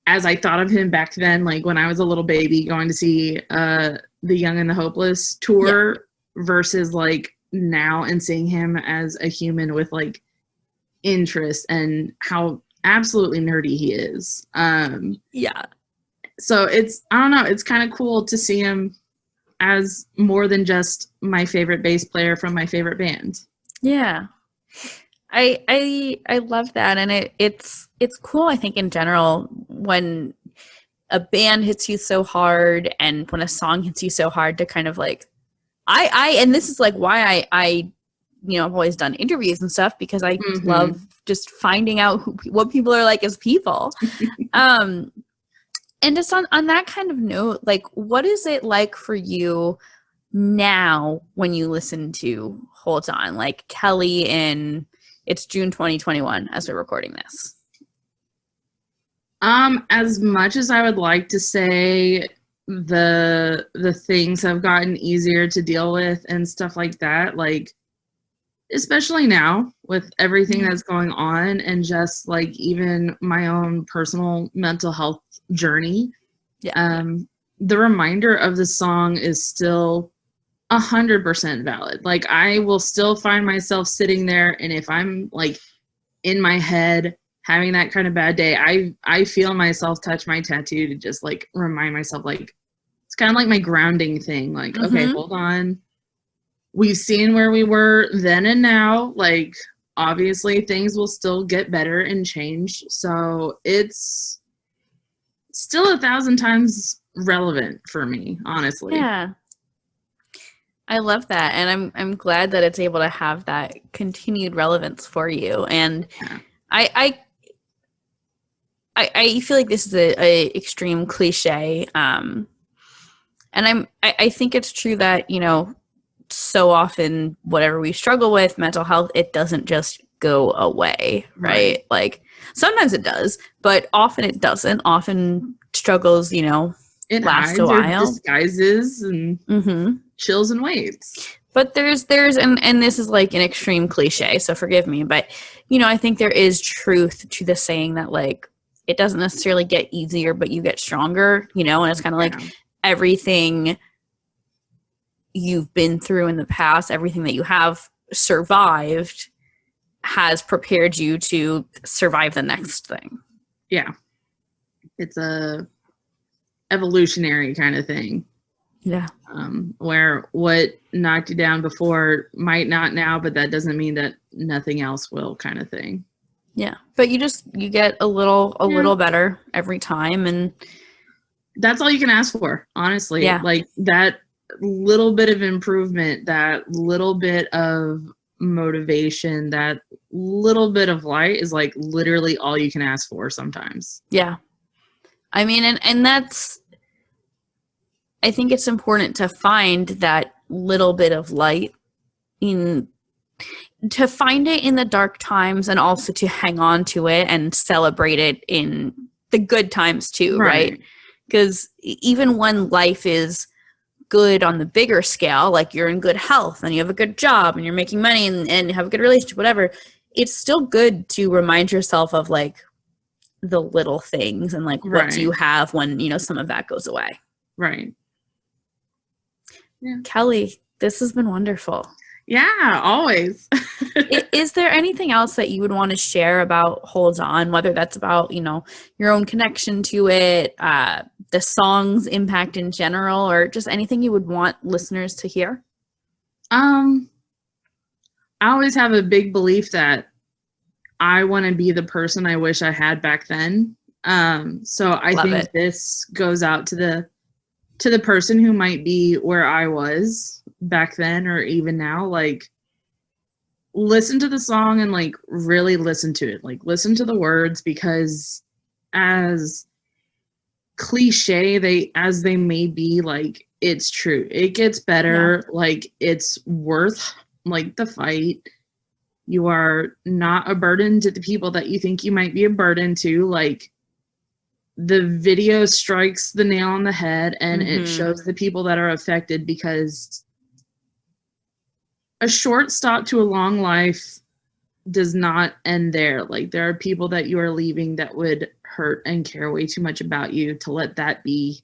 as I thought of him back then, like when I was a little baby going to see the Young and the Hopeless tour versus like now and seeing him as a human with like interest and how absolutely nerdy he is. So it's, I don't know, it's kind of cool to see him as more than just my favorite bass player from my favorite band. Yeah. I love that, and it's cool, I think, in general, when a band hits you so hard and when a song hits you so hard to kind of like and this is like why I I've always done interviews and stuff because I love just finding out what people are like as people. And just on that kind of note, like, what is it like for you now when you listen to Hold On? Like, Kelly, it's June 2021 as we're recording this. As much as I would like to say the things have gotten easier to deal with and stuff like that, like, especially now with everything that's going on and just like even my own personal mental health journey, the reminder of the song is still 100% valid. Like, I will still find myself sitting there, and if I'm like in my head having that kind of bad day, I feel myself touch my tattoo to just like remind myself, like, it's kind of like my grounding thing. Like, okay, hold on. We've seen where we were then and now. Like, obviously things will still get better and change. So it's still 1,000 times relevant for me, honestly. Yeah. I love that. And I'm glad that it's able to have that continued relevance for you. And I feel like this is a extreme cliche. And I think it's true that, so often whatever we struggle with, mental health, it doesn't just go away, right? Like, sometimes it does, but often it doesn't. Often struggles, it last a while. Disguises and chills and waits. But there's and this is like an extreme cliche, so forgive me, but I think there is truth to the saying that, like, it doesn't necessarily get easier, but you get stronger, and it's kind of like everything you've been through in the past, everything that you have survived has prepared you to survive the next thing. Yeah. It's a evolutionary kind of thing. Yeah. Where what knocked you down before might not now, but that doesn't mean that nothing else will, kind of thing. Yeah. But you get a little better every time, and that's all you can ask for, honestly. Yeah. Like, that little bit of improvement, that little bit of motivation, that little bit of light is like literally all you can ask for sometimes. Yeah. I mean, and that's, I think it's important to find that little bit of light to find it in the dark times, and also to hang on to it and celebrate it in the good times too, right? Because even when life is good on the bigger scale, like you're in good health and you have a good job and you're making money and have a good relationship, whatever, it's still good to remind yourself of like the little things and like what do you have when, some of that goes away. Right. Yeah. Kelly, this has been wonderful. Yeah, always. Is there anything else that you would want to share about Hold On, whether that's about, your own connection to it, the song's impact in general, or just anything you would want listeners to hear? I always have a big belief that I want to be the person I wish I had back then. So I think this goes out to the person who might be where I was back then, or even now. Like, listen to the song and like really listen to it. Like, listen to the words, because as cliche as they may be, like, it's true. It gets better. Yeah. Like, it's worth like the fight. You are not a burden to the people that you think you might be a burden to. Like, the video strikes the nail on the head, and it shows the people that are affected, because a short stop to a long life does not end there. Like, there are people that you are leaving that would hurt and care way too much about you to let that be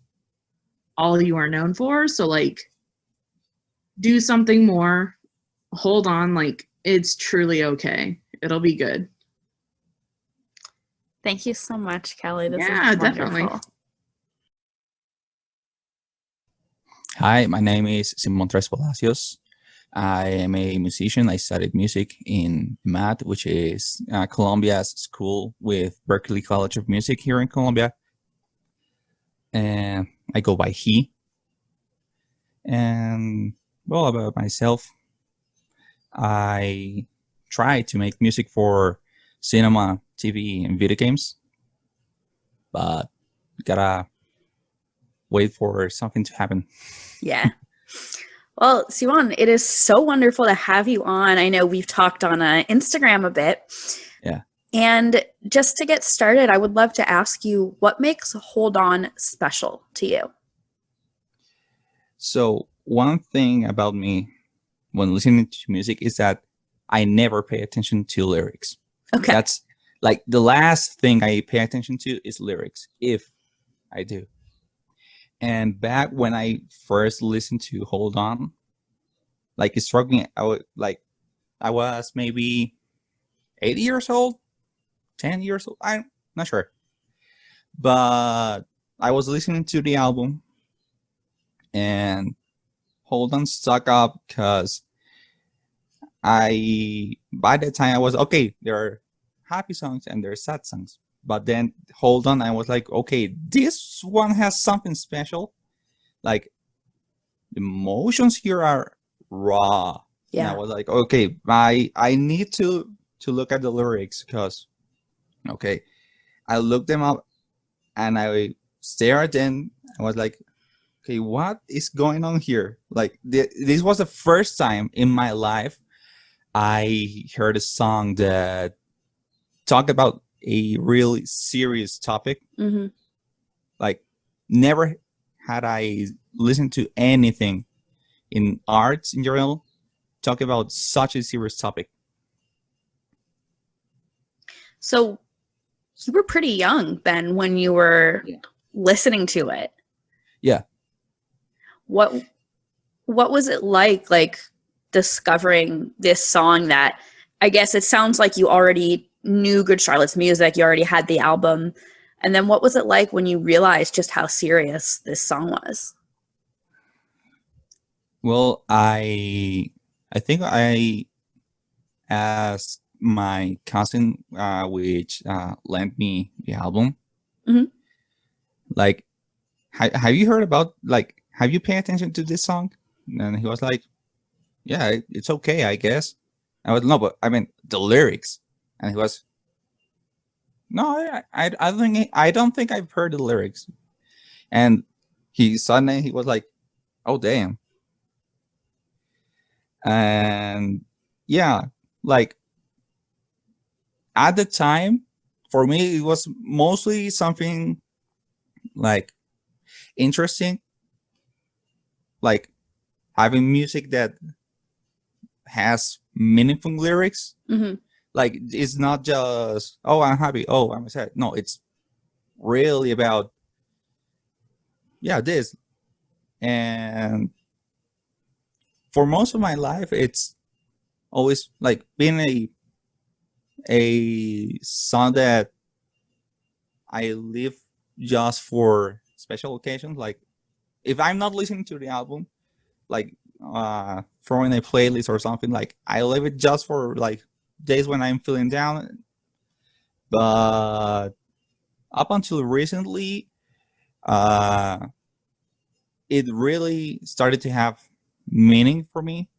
all you are known for. So, like, do something more. Hold on. Like, it's truly okay. It'll be good. Thank you so much, Kelly. This is wonderful. Definitely. Hi, my name is Simón Trespalacios. I am a musician. I studied music in MAD, which is Colombia's school with Berklee College of Music here in Colombia. And I go by he. And, well, about myself, I tried to make music for cinema, TV, and video games, but gotta wait for something to happen. Yeah. Well, Simón, it is so wonderful to have you on. I know we've talked on Instagram a bit. Yeah. And just to get started, I would love to ask you, what makes Hold On special to you? So one thing about me when listening to music is that I never pay attention to lyrics. Okay. That's like the last thing I pay attention to is lyrics, if I do. And back when I first listened to Hold On, like it struck me, I was maybe 8 years old, 10 years old, I'm not sure. But I was listening to the album and Hold On stuck up because by that time I was, okay, there are happy songs and there are sad songs. But then Hold On, I was like, okay, this one has something special. Like the emotions here are raw. Yeah. And I was like, okay, I need to look at the lyrics because, okay, I looked them up and I stared at them. I was like, okay, what is going on here? Like this was the first time in my life I heard a song that talked about a really serious topic. Mm-hmm. Like never had I listened to anything in arts in general talk about such a serious topic. So you were pretty young then when you were listening to it. Yeah. What was it like discovering this song that, I guess it sounds like you already knew Good Charlotte's music, you already had the album, and then what was it like when you realized just how serious this song was? Well, I think I asked my cousin, which lent me the album. Mm-hmm. Like, have you heard about, like, have you paid attention to this song? And he was like, yeah, it's okay, I guess. I was, no, but I mean the lyrics. And he was, no, I don't think I've heard the lyrics. And suddenly he was like, oh damn. And yeah, like at the time, for me, it was mostly something like interesting, like having music that has meaningful lyrics. Mm-hmm. Like it's not just, oh, I'm happy, oh, I'm sad. No, it's really about this. And for most of my life, it's always like been a song that I live just for special occasions. Like if I'm not listening to the album, like throwing a playlist or something, like I live it just for like days when I'm feeling down. But up until recently, it really started to have meaning for me,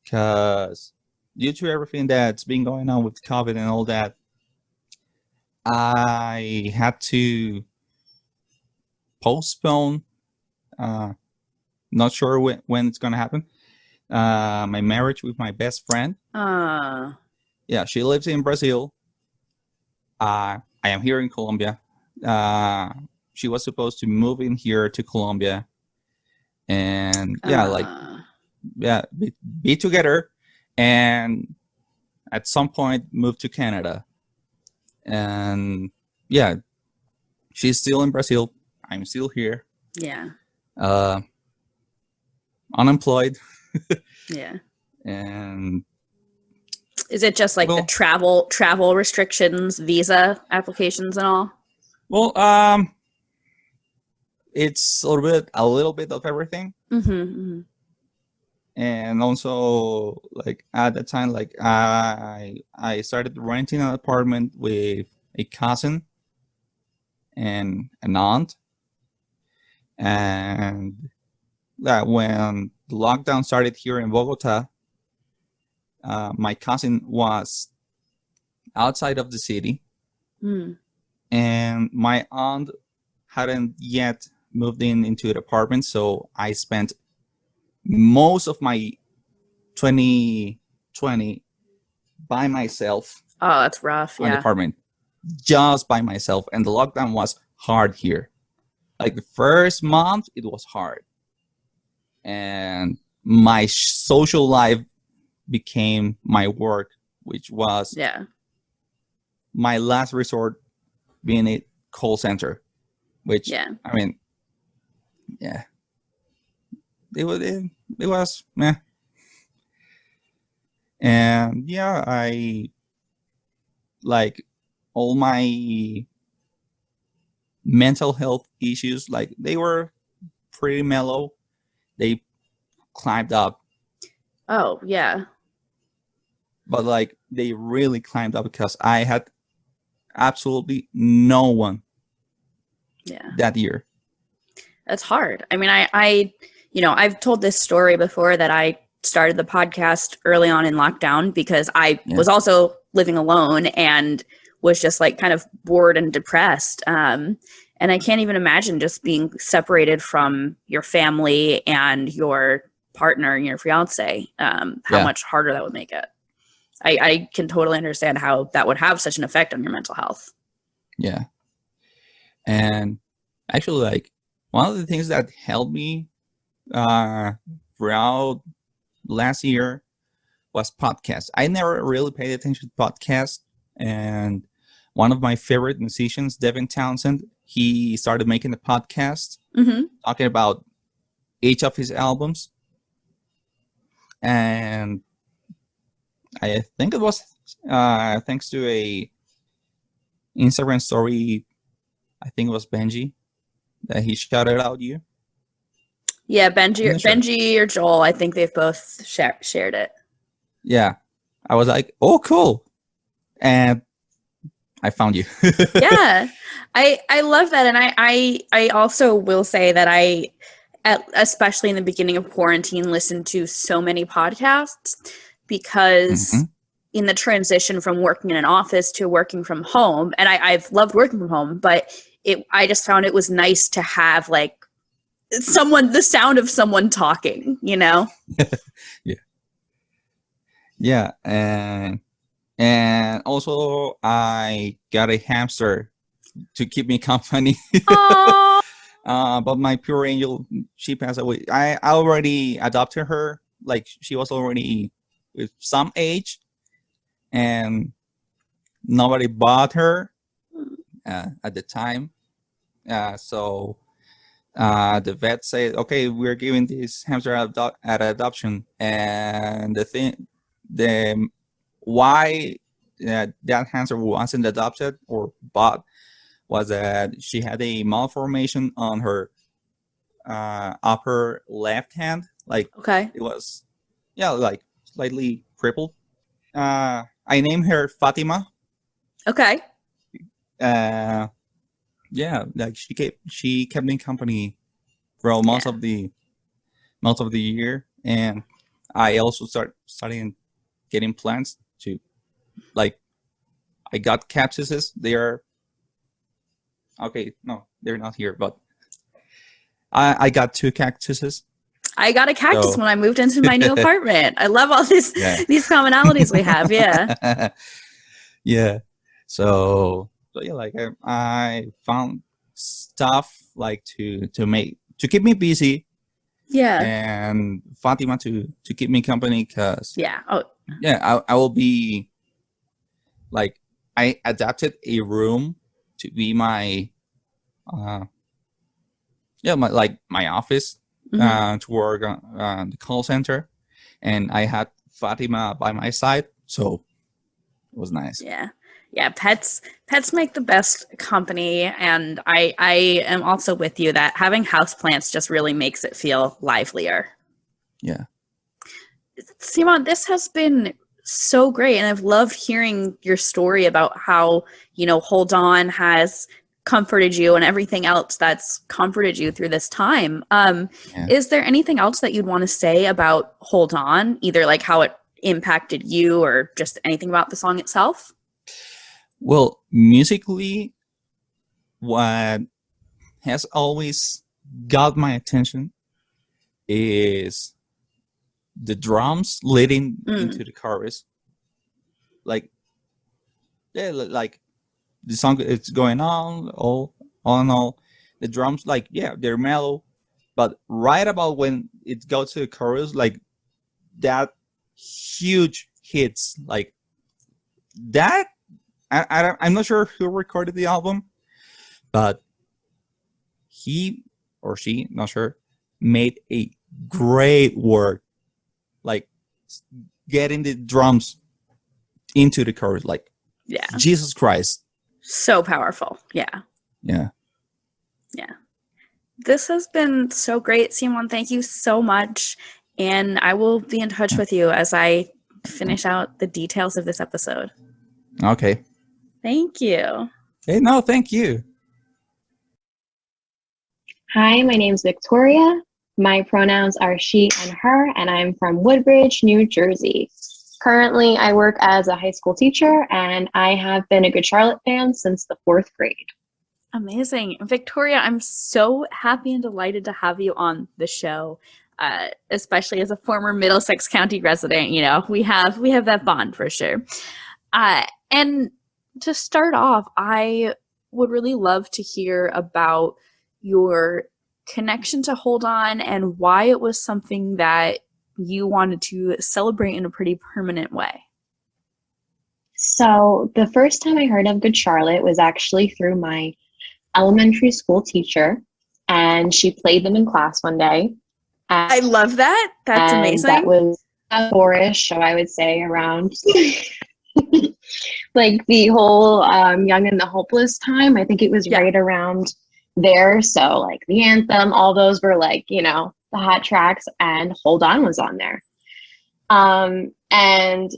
because due to everything that's been going on with COVID and all that, I had to postpone, not sure when it's gonna happen, my marriage with my best friend. Yeah, she lives in Brazil. I am here in Colombia. She was supposed to move in here to Colombia, and be together, and at some point move to Canada. And yeah, she's still in Brazil. I'm still here. Yeah. Unemployed. Yeah. And is it just like the travel restrictions, visa applications and all? Well, it's a little bit of everything. And also, like at that time, like I started renting an apartment with a cousin and an aunt, and that when the lockdown started here in Bogota, my cousin was outside of the city, and my aunt hadn't yet moved into an apartment, so I spent most of my 2020 by myself. Oh, that's rough. On the apartment, just by myself, and the lockdown was hard here. Like the first month, it was hard, and my social life became my work, which was my last resort, being a call center. Which I mean, it was meh. And I like all my mental health issues, like they were pretty mellow. They climbed up. Oh, yeah. But like they really climbed up because I had absolutely no one that year. That's hard. I mean, I've told this story before that I started the podcast early on in lockdown because I was also living alone and was just like kind of bored and depressed. And I can't even imagine just being separated from your family and your partner and your fiance, how much harder that would make it. I can totally understand how that would have such an effect on your mental health. Yeah. And actually, like, one of the things that helped me throughout last year was podcasts. I never really paid attention to podcasts. And one of my favorite musicians, Devin Townsend, he started making a podcast talking about each of his albums. And I think it was thanks to a Instagram story, I think it was Benji, that he shouted out you. Yeah, Benji or Joel, I think they've both shared it. Yeah. I was like, oh, cool. And I found you. Yeah. I love that. And I also will say that especially in the beginning of quarantine, listened to so many podcasts because in the transition from working in an office to working from home, and I've loved working from home, but I just found it was nice to have like the sound of someone talking, you know? Yeah. And also I got a hamster to keep me company. But my pure angel, she passed away. I already adopted her. Like, she was already with some age, and nobody bought her at the time. So the vet said, okay, we're giving this hamster at adoption. And why that hamster wasn't adopted or bought was that she had a malformation on her upper left hand. Like, it was, like slightly crippled. I named her Fatima. Okay. Like she kept me company for most of the year, and I also starting getting plants to, like, I got cactuses. They are okay. No, they're not here, but I got 2 cactuses. I got a cactus when I moved into my new apartment. I love all these commonalities we have. Yeah. Yeah. So like I found stuff like to keep me busy. Yeah. And Fatima to keep me company, because I will be like, I adapted a room to be my my office to work on the call center, and I had Fatima by my side, so it was nice. Yeah, pets make the best company, and I am also with you that having houseplants just really makes it feel livelier. Yeah. Simón, this has been so great, and I've loved hearing your story about how, Hold On has comforted you and everything else that's comforted you through this time. Is there anything else that you'd want to say about Hold On, either like how it impacted you or just anything about the song itself? Well, musically, what has always got my attention is the drums leading into the chorus. Like, yeah, like the song, it's going on, all. The drums, like, yeah, they're mellow, but right about when it goes to the chorus, like that huge hits, like that. I'm not sure who recorded the album, but he or she, not sure, made a great work, like getting the drums into the chorus, like, yeah, Jesus Christ, so powerful. Yeah. This has been so great, Simón. Thank you so much, and I will be in touch with you as I finish out the details of this episode. Okay. Thank you. Hey, no, thank you. Hi, my name's Victoria. My pronouns are she and her, and I'm from Woodbridge, New Jersey. Currently, I work as a high school teacher, and I have been a Good Charlotte fan since the 4th grade. Amazing. Victoria, I'm so happy and delighted to have you on the show, especially as a former Middlesex County resident. You know, we have that bond for sure. And to start off, I would really love to hear about your connection to Hold On and why it was something that you wanted to celebrate in a pretty permanent way. So the first time I heard of Good Charlotte was actually through my elementary school teacher, and she played them in class one day. I love that. That's amazing. That was a 4-ish, so I would say around like the whole Young and the Hopeless time. I think it was right around there. So like the anthem, all those were like, you know, the hot tracks, and Hold On was on there. And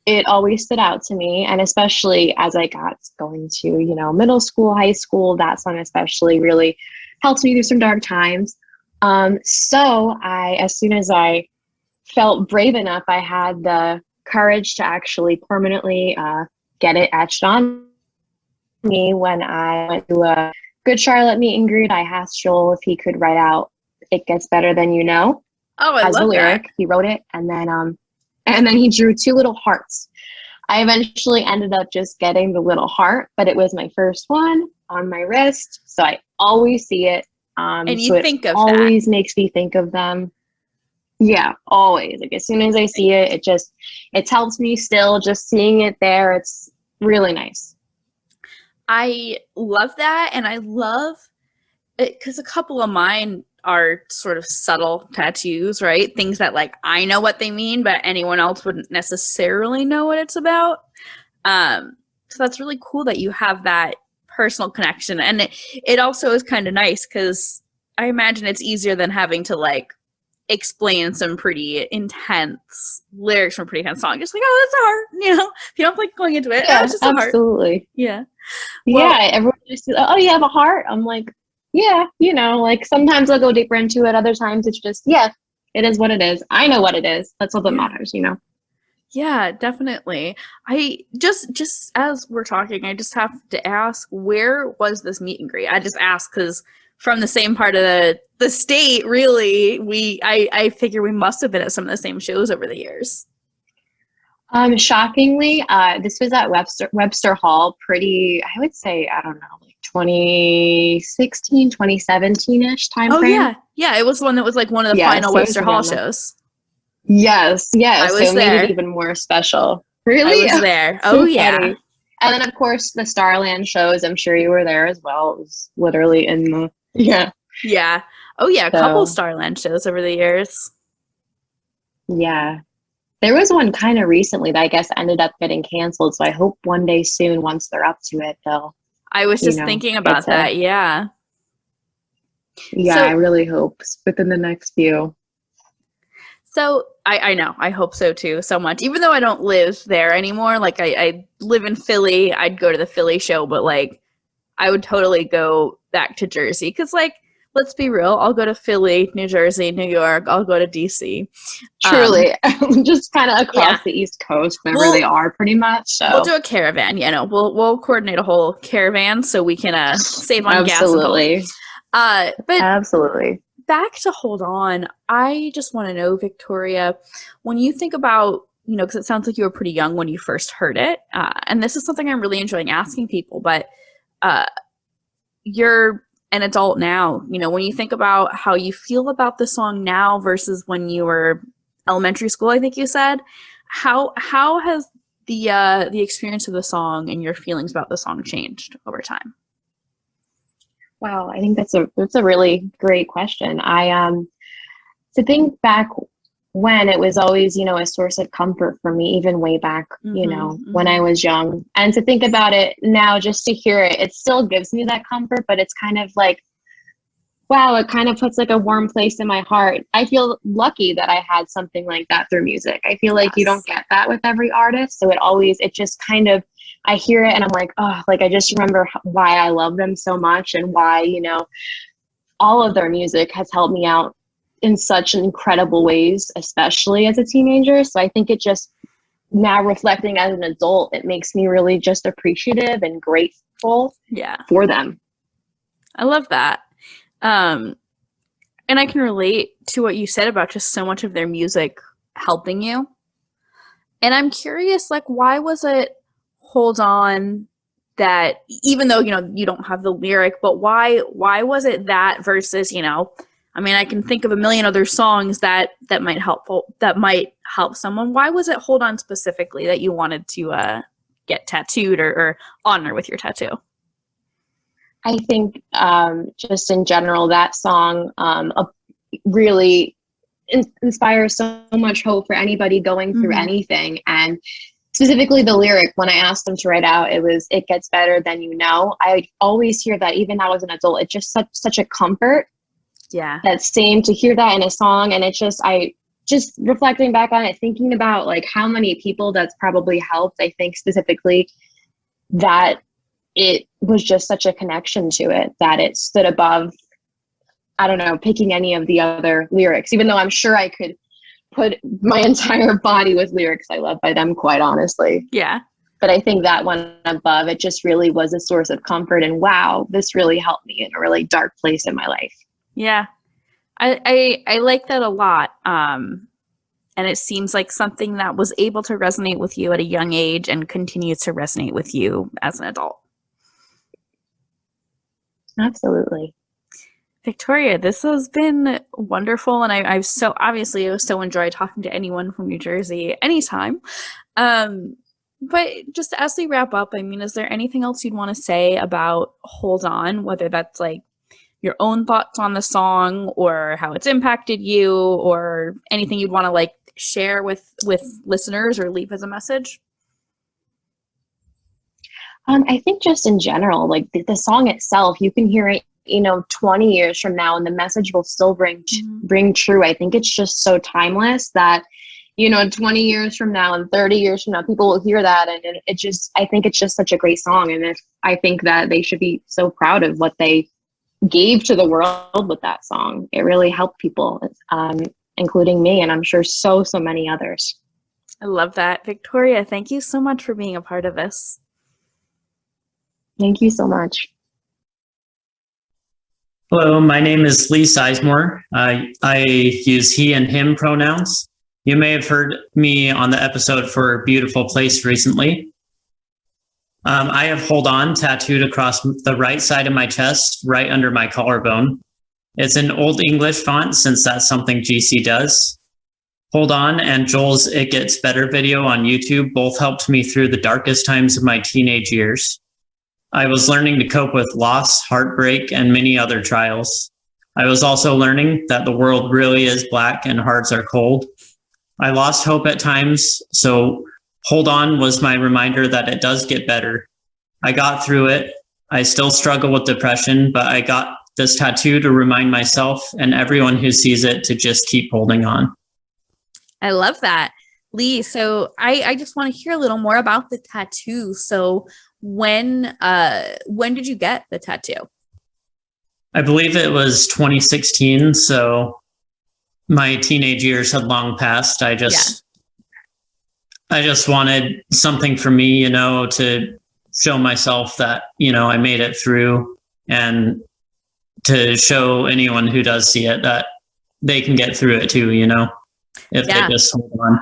it always stood out to me, and especially as I got going to, you know, middle school, high school, that song especially really helped me through some dark times. So as soon as I felt brave enough, I had the courage to actually permanently get it etched on me. When I went to a Good Charlotte meet and greet, I asked Joel if he could write out "It Gets Better Than You Know" as a lyric. That. He wrote it, and then he drew 2 little hearts. I eventually ended up just getting the little heart, but it was my first one on my wrist, so I always see it. And you think of always that. Makes me think of them. Yeah, always. Like as soon as I see it, it helps me still just seeing it there. It's really nice. I love that, and I love it because a couple of mine are sort of subtle tattoos, right? Things that like I know what they mean, but anyone else wouldn't necessarily know what it's about. So that's really cool that you have that personal connection, and it also is kind of nice because I imagine it's easier than having to like explain some pretty intense lyrics from a pretty intense song. Just like, oh, that's a heart, you know. If you don't like going into it, yeah, it's just a heart. Absolutely. Yeah. Well, yeah, everyone just, oh, you have a heart. I'm like, yeah, you know, like sometimes I'll go deeper into it. Other times it's just, yeah, it is what it is. I know what it is. That's all that matters, you know? Yeah, definitely. I just as we're talking, I just have to ask, where was this meet and greet? I just ask because from the same part of the state, really, I figure we must have been at some of the same shows over the years. Shockingly, this was at Webster Hall, I would say, I don't know, like 2016, 2017-ish time frame. Oh, yeah. It was the one that was like one of the final Webster Hall shows. Yes. I was so there. Made it even more special. Really? I was there. Oh, yeah. Funny. And then, of course, the Starland shows, I'm sure you were there as well. It was literally in the, Yeah. Oh, yeah, a couple Starland shows over the years. Yeah. There was one kind of recently that I guess ended up getting canceled, so I hope one day soon, once they're up to it, they'll... I was just thinking about that, yeah. Yeah, so, I really hope within the next few. So, I know, I hope so too, so much. Even though I don't live there anymore, like I live in Philly, I'd go to the Philly show, but like I would totally go back to Jersey, because like let's be real. I'll go to Philly, New Jersey, New York. I'll go to DC. Truly, just kind of across the East Coast, wherever they are, pretty much. So we'll do a caravan. We'll coordinate a whole caravan so we can save on gas. Absolutely. But Absolutely. back to Hold On. I just want to know, Victoria, when you think about, because it sounds like you were pretty young when you first heard it, and this is something I'm really enjoying asking people, but you're an adult now. When you think about how you feel about the song now versus when you were elementary school, I think you said, how has the experience of the song and your feelings about the song changed over time? Wow, I think that's a really great question. I to think back when it was always, a source of comfort for me, even way back, when I was young. And to think about it now, just to hear it, it still gives me that comfort, but it's kind of like, wow, it kind of puts like a warm place in my heart. I feel lucky that I had something like that through music. I feel like you don't get that with every artist. So it just kind of, I hear it and I'm like, oh, like I just remember why I love them so much and why, all of their music has helped me out in such incredible ways, especially as a teenager. So I think it just, now reflecting as an adult, it makes me really just appreciative and grateful for them. I love that. And I can relate to what you said about just so much of their music helping you. And I'm curious, like, why was it Hold On that, even though, you don't have the lyric, but why was it that versus, I can think of a million other songs that might help someone. Why was it Hold On specifically that you wanted to get tattooed or honor with your tattoo? I think just in general, that song really inspires so much hope for anybody going through anything. And specifically the lyric, when I asked them to write out, it was, "It gets better than you know." I always hear that even now as an adult. It's just such a comfort. Yeah. That's same to hear that in a song. And it's just, I just reflecting back on it, thinking about like how many people that's probably helped. I think specifically that it was just such a connection to it that it stood above, I don't know, picking any of the other lyrics, even though I'm sure I could put my entire body with lyrics I love by them, quite honestly. Yeah. But I think that one above, it just really was a source of comfort and wow, this really helped me in a really dark place in my life. Yeah. I like that a lot. And it seems like something that was able to resonate with you at a young age and continues to resonate with you as an adult. Absolutely. Victoria, this has been wonderful, and I've so enjoyed talking to anyone from New Jersey anytime. But just as we wrap up, is there anything else you'd want to say about Hold On, whether that's like your own thoughts on the song or how it's impacted you or anything you'd want to like share with listeners or leave as a message? I think just in general, like the song itself, you can hear it, 20 years from now and the message will still bring true. I think it's just so timeless that, 20 years from now and 30 years from now, people will hear that. And I think it's just such a great song. And I think that they should be so proud of what they gave to the world with that song. It really helped people, including me. And I'm sure so many others. I love that. Victoria, thank you so much for being a part of this. Thank you so much. Hello, my name is Lee Sizemore. I use he and him pronouns. You may have heard me on the episode for Beautiful Place recently. I have Hold On tattooed across the right side of my chest, right under my collarbone. It's an Old English font since that's something GC does. Hold On and Joel's It Gets Better video on YouTube both helped me through the darkest times of my teenage years. I was learning to cope with loss, heartbreak, and many other trials. I was also learning that the world really is black and hearts are cold. I lost hope at times, so Hold On was my reminder that it does get better. I got through it. I still struggle with depression, but I got this tattoo to remind myself and everyone who sees it to just keep holding on. I love that. Lee, so I just want to hear a little more about the tattoo. So when did you get the tattoo? I believe it was 2016, so my teenage years had long passed. I just wanted something for me, to show myself that, I made it through, and to show anyone who does see it that they can get through it too, if they just hold on.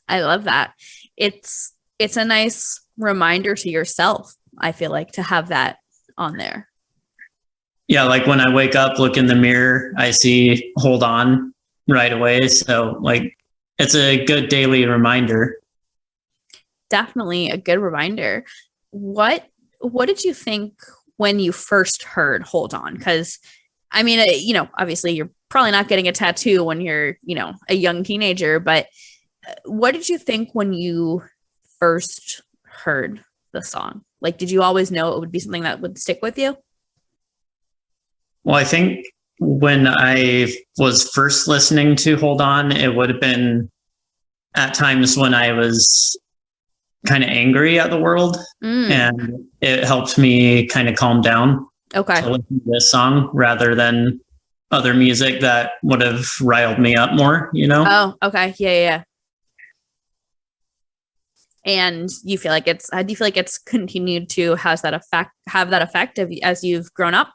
I love that. It's a nice reminder to yourself, I feel like, to have that on there. Yeah, like when I wake up, look in the mirror, I see hold on right away. So like it's a good daily reminder. Definitely a good reminder. What did you think when you first heard hold on? Because I mean, obviously you're probably not getting a tattoo when you're, a young teenager, but what did you think when you first heard the song? Like, did you always know it would be something that would stick with you? Well, I think when I was first listening to Hold On, it would have been at times when I was kind of angry at the world, and it helped me kind of calm down. Okay. To listen to this song rather than other music that would have riled me up more, Oh, okay. Yeah. And you feel like do you feel like it's continued to have that effect as you've grown up?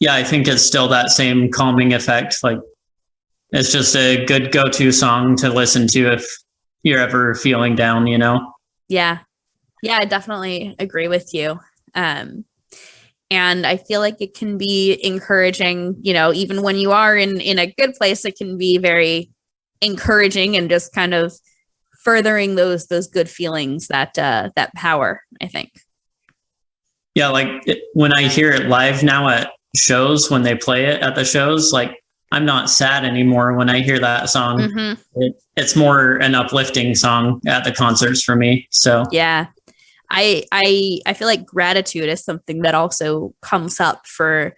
Yeah, I think it's still that same calming effect. Like, it's just a good go-to song to listen to if you're ever feeling down, Yeah, I definitely agree with you. And I feel like it can be encouraging, even when you are in a good place, it can be very encouraging and just kind of furthering those good feelings, that power, I think. Yeah, like when I hear it live now at shows, when they play it at the shows, like I'm not sad anymore when I hear that song. Mm-hmm. It's more an uplifting song at the concerts for me. So yeah, I feel like gratitude is something that also comes up for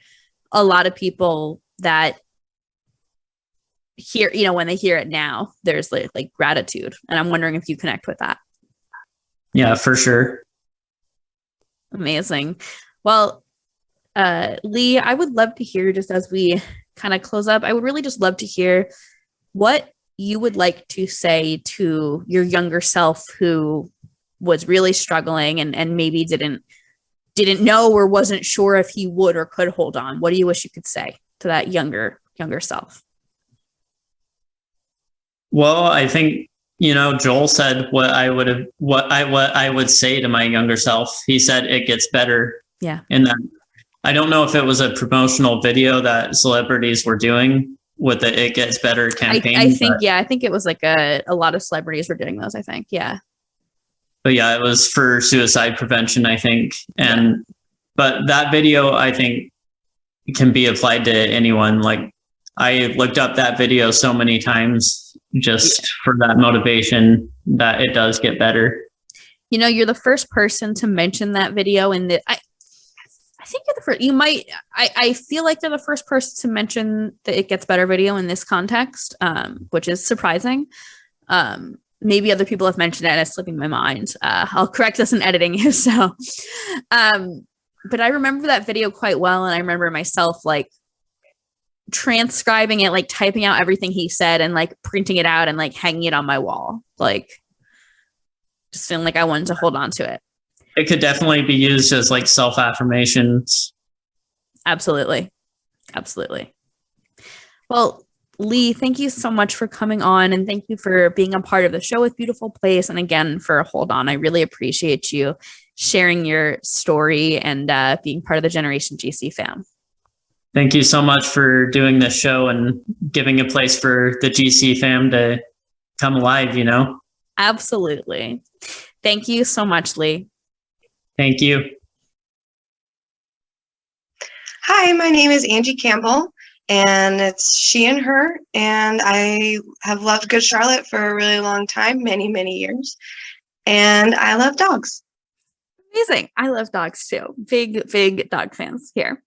a lot of people that hear, when they hear it now, there's like gratitude, and I'm wondering if you connect with that. Yeah, for sure. Amazing. Well, Lee, I would love to hear, just as we kind of close up, I would really just love to hear what you would like to say to your younger self who was really struggling and maybe didn't know or wasn't sure if he would or could hold on. What do you wish you could say to that younger self? Well, I think, Joel said what I would say to my younger self. He said it gets better. Yeah. And then I don't know if it was a promotional video that celebrities were doing with the It Gets Better campaign. I think it was like a lot of celebrities were doing those, I think. Yeah. But yeah, it was for suicide prevention, I think. But that video, I think, can be applied to anyone. Like, I looked up that video so many times just for that motivation that it does get better. You're the first person to mention that video, and I think you're the first. You might. I feel like they're the first person to mention the It Gets Better video in this context, which is surprising. Maybe other people have mentioned it and it's slipping my mind. I'll correct this in editing. So, but I remember that video quite well, and I remember myself like transcribing it, like typing out everything he said and like printing it out and like hanging it on my wall, like just feeling like I wanted to hold on to it. It could definitely be used as like self-affirmations. Absolutely. Well, Lee, thank you so much for coming on, and thank you for being a part of the show with Beautiful Place, and again for Hold On. I really appreciate you sharing your story and being part of the Generation GC fam. Thank you so much for doing this show and giving a place for the GC fam to come alive, Absolutely. Thank you so much, Lee. Thank you. Hi, my name is Angie Campbell, and it's she and her, and I have loved Good Charlotte for a really long time, many, many years, and I love dogs. Amazing. I love dogs too. Big dog fans here.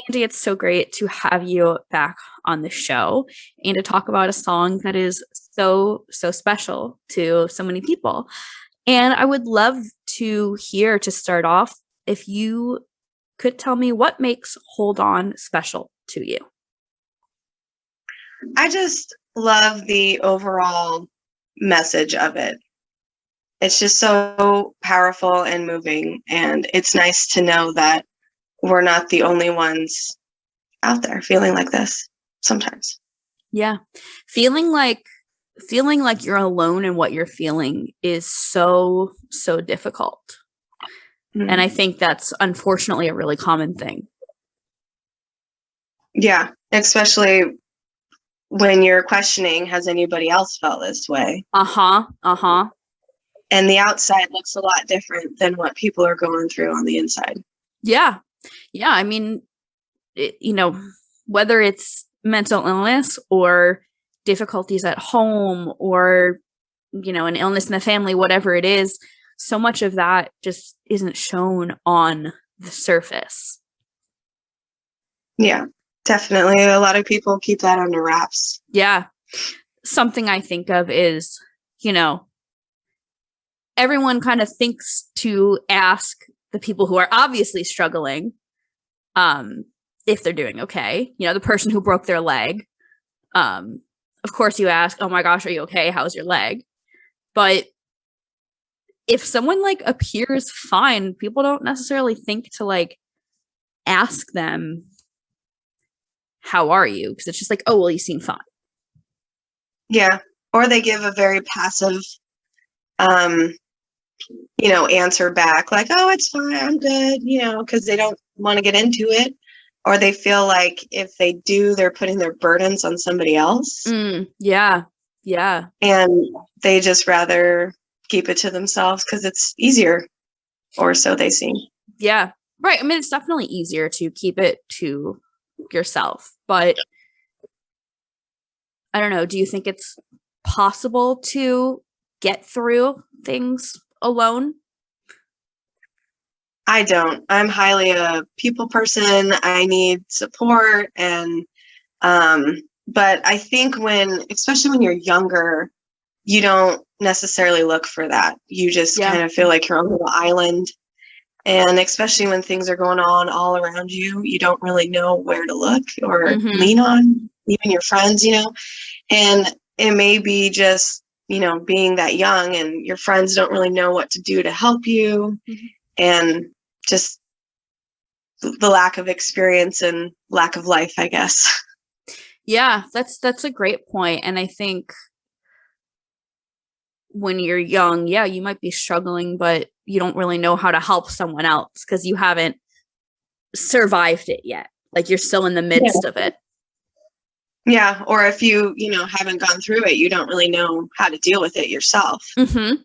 Angie, it's so great to have you back on the show and to talk about a song that is so special to so many people. And I would love to hear, to start off, if you could tell me what makes Hold On special to you. I just love the overall message of it. It's just so powerful and moving, and it's nice to know that we're not the only ones out there feeling like this sometimes. Yeah. Feeling like you're alone in what you're feeling is so difficult. Mm-hmm. And I think that's unfortunately a really common thing. Yeah, especially when you're questioning, has anybody else felt this way? And the outside looks a lot different than what people are going through on the inside. Yeah. Yeah. I mean, whether it's mental illness or difficulties at home or, an illness in the family, whatever it is, so much of that just isn't shown on the surface. Yeah, definitely. A lot of people keep that under wraps. Yeah. Something I think of is, everyone kind of thinks to ask the people who are obviously struggling, if they're doing okay. The person who broke their leg. Of course you ask, oh my gosh, are you okay? How's your leg? But if someone appears fine, people don't necessarily think to ask them, how are you? Because it's just oh, well, you seem fine. Yeah. Or they give a very passive, answer back, oh, it's fine, I'm good, because they don't want to get into it. Or they feel like if they do, they're putting their burdens on somebody else. Yeah. Yeah. And they just rather keep it to themselves because it's easier, or so they seem. Yeah. Right. I mean, it's definitely easier to keep it to yourself, but I don't know. Do you think it's possible to get through things alone? I don't. I'm highly a people person. I need support, and but I think especially when you're younger, you don't necessarily look for that. You just kind of feel like you're on a little island, and especially when things are going on all around you, you don't really know where to look or lean on, even your friends, and it may be just, being that young and your friends don't really know what to do to help you. And just the lack of experience and lack of life, I guess. Yeah, that's a great point. And I think when you're young, you might be struggling, but you don't really know how to help someone else because you haven't survived it yet. You're still in the midst of it. Yeah. Or if you, haven't gone through it, you don't really know how to deal with it yourself. And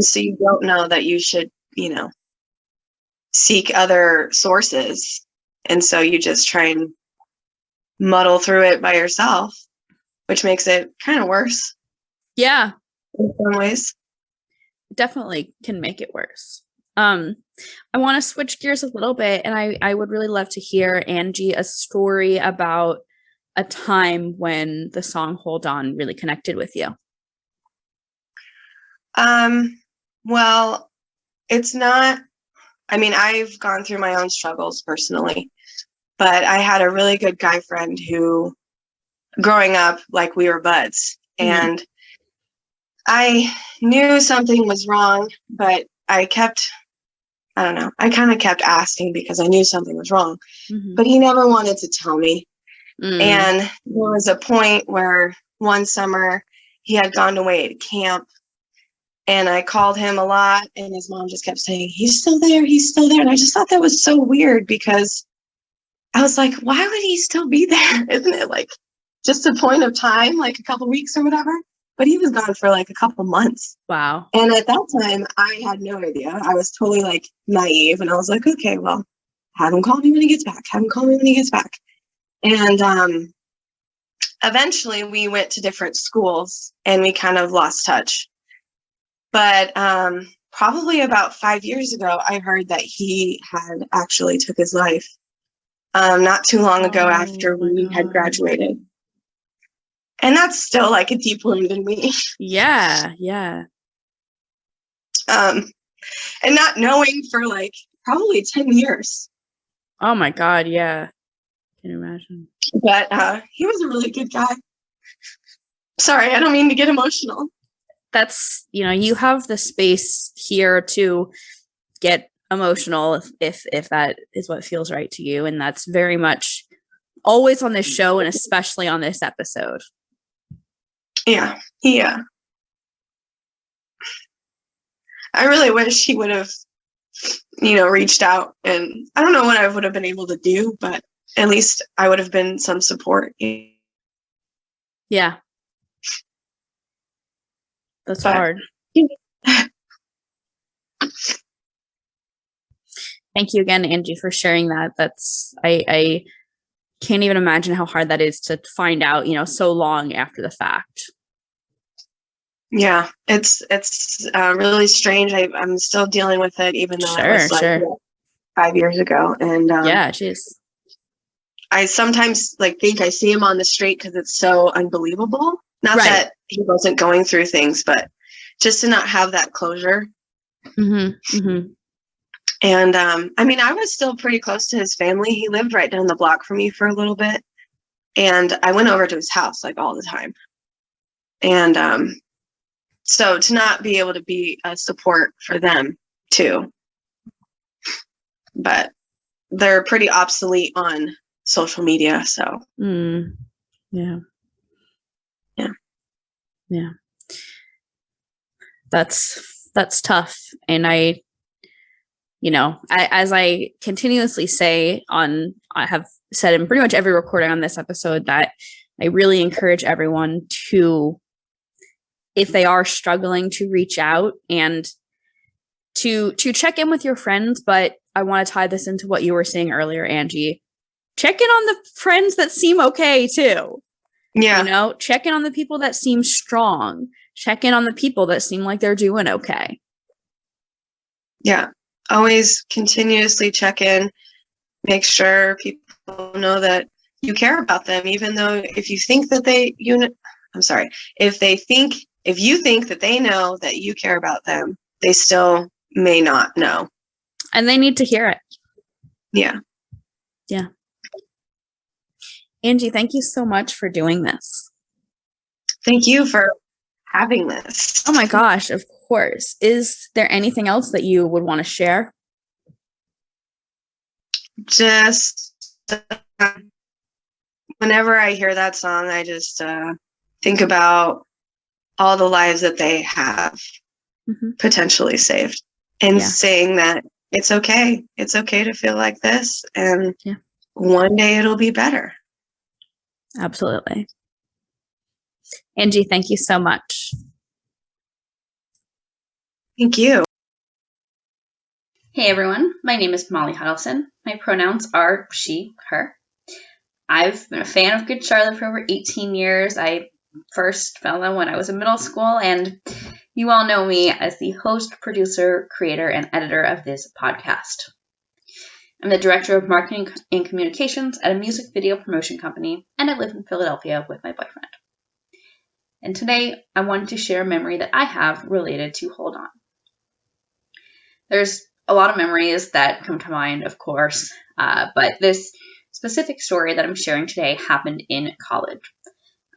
so you don't know that you should, seek other sources. And so you just try and muddle through it by yourself, which makes it kind of worse. Yeah. In some ways. Definitely can make it worse. I want to switch gears a little bit, and I would really love to hear, Angie, a story about a time when the song Hold On really connected with you. Well, it's not, I've gone through my own struggles personally, but I had a really good guy friend who, growing up, we were buds, and I knew something was wrong, but I kind of kept asking because I knew something was wrong, but he never wanted to tell me. And there was a point where one summer he had gone away to camp, and I called him a lot, and his mom just kept saying, he's still there. And I just thought that was so weird because I was like, why would he still be there? Isn't it just a point of time, a couple weeks or whatever? But he was gone for a couple months. Wow. And at that time, I had no idea. I was totally naive, and I was like, okay, well, have him call me when he gets back. And eventually we went to different schools and we kind of lost touch. But probably about 5 years ago, I heard that he had actually took his life not too long ago after we had graduated. And that's still a deep wound in me. Yeah. And not knowing for probably 10 years. Oh my God, yeah. Can you imagine? But he was a really good guy. Sorry, I don't mean to get emotional. That's, you have the space here to get emotional if that is what feels right to you. And that's very much always on this show, and especially on this episode. Yeah. I really wish he would have, reached out, and I don't know what I would have been able to do, but at least I would have been some support. Yeah. That's hard. Thank you again, Angie, for sharing that. I can't even imagine how hard that is to find out, so long after the fact. Yeah, it's really strange. I'm still dealing with it, even though it was 5 years ago. And yeah, jeez. I sometimes think I see him on the street because it's so unbelievable. Not that he wasn't going through things, but just to not have that closure. Mm-hmm. Mm-hmm. And I was still pretty close to his family. He lived right down the block from me for a little bit, and I went over to his house all the time. And so to not be able to be a support for them too, but they're pretty obsolete on social media. So yeah. That's tough. And I as I continuously say I have said in pretty much every recording on this episode that I really encourage everyone to, if they are struggling, to reach out and to check in with your friends. But I want to tie this into what you were saying earlier, Angie. Check in on the friends that seem okay too. Yeah. Check in on the people that seem strong. Check in on the people that seem like they're doing okay. Yeah. Always continuously check in. Make sure people know that you care about them, even though if you think that if you think that they know that you care about them, they still may not know. And they need to hear it. Yeah. Yeah. Angie, thank you so much for doing this. Thank you for having this. Oh my gosh, of course. Is there anything else that you would want to share? Just whenever I hear that song, I just think about all the lives that they have potentially saved, and saying that it's okay. It's okay to feel like this, and one day it'll be better. Absolutely. Angie, thank you so much. Thank you. Hey everyone, my name is Molly Huddleston. My pronouns are she, her. I've been a fan of Good Charlotte for over 18 years. I first found them when I was in middle school, and you all know me as the host, producer, creator, and editor of this podcast. I'm the director of marketing and communications at a music video promotion company, and I live in Philadelphia with my boyfriend. And today, I wanted to share a memory that I have related to Hold On. There's a lot of memories that come to mind, of course, but this specific story that I'm sharing today happened in college.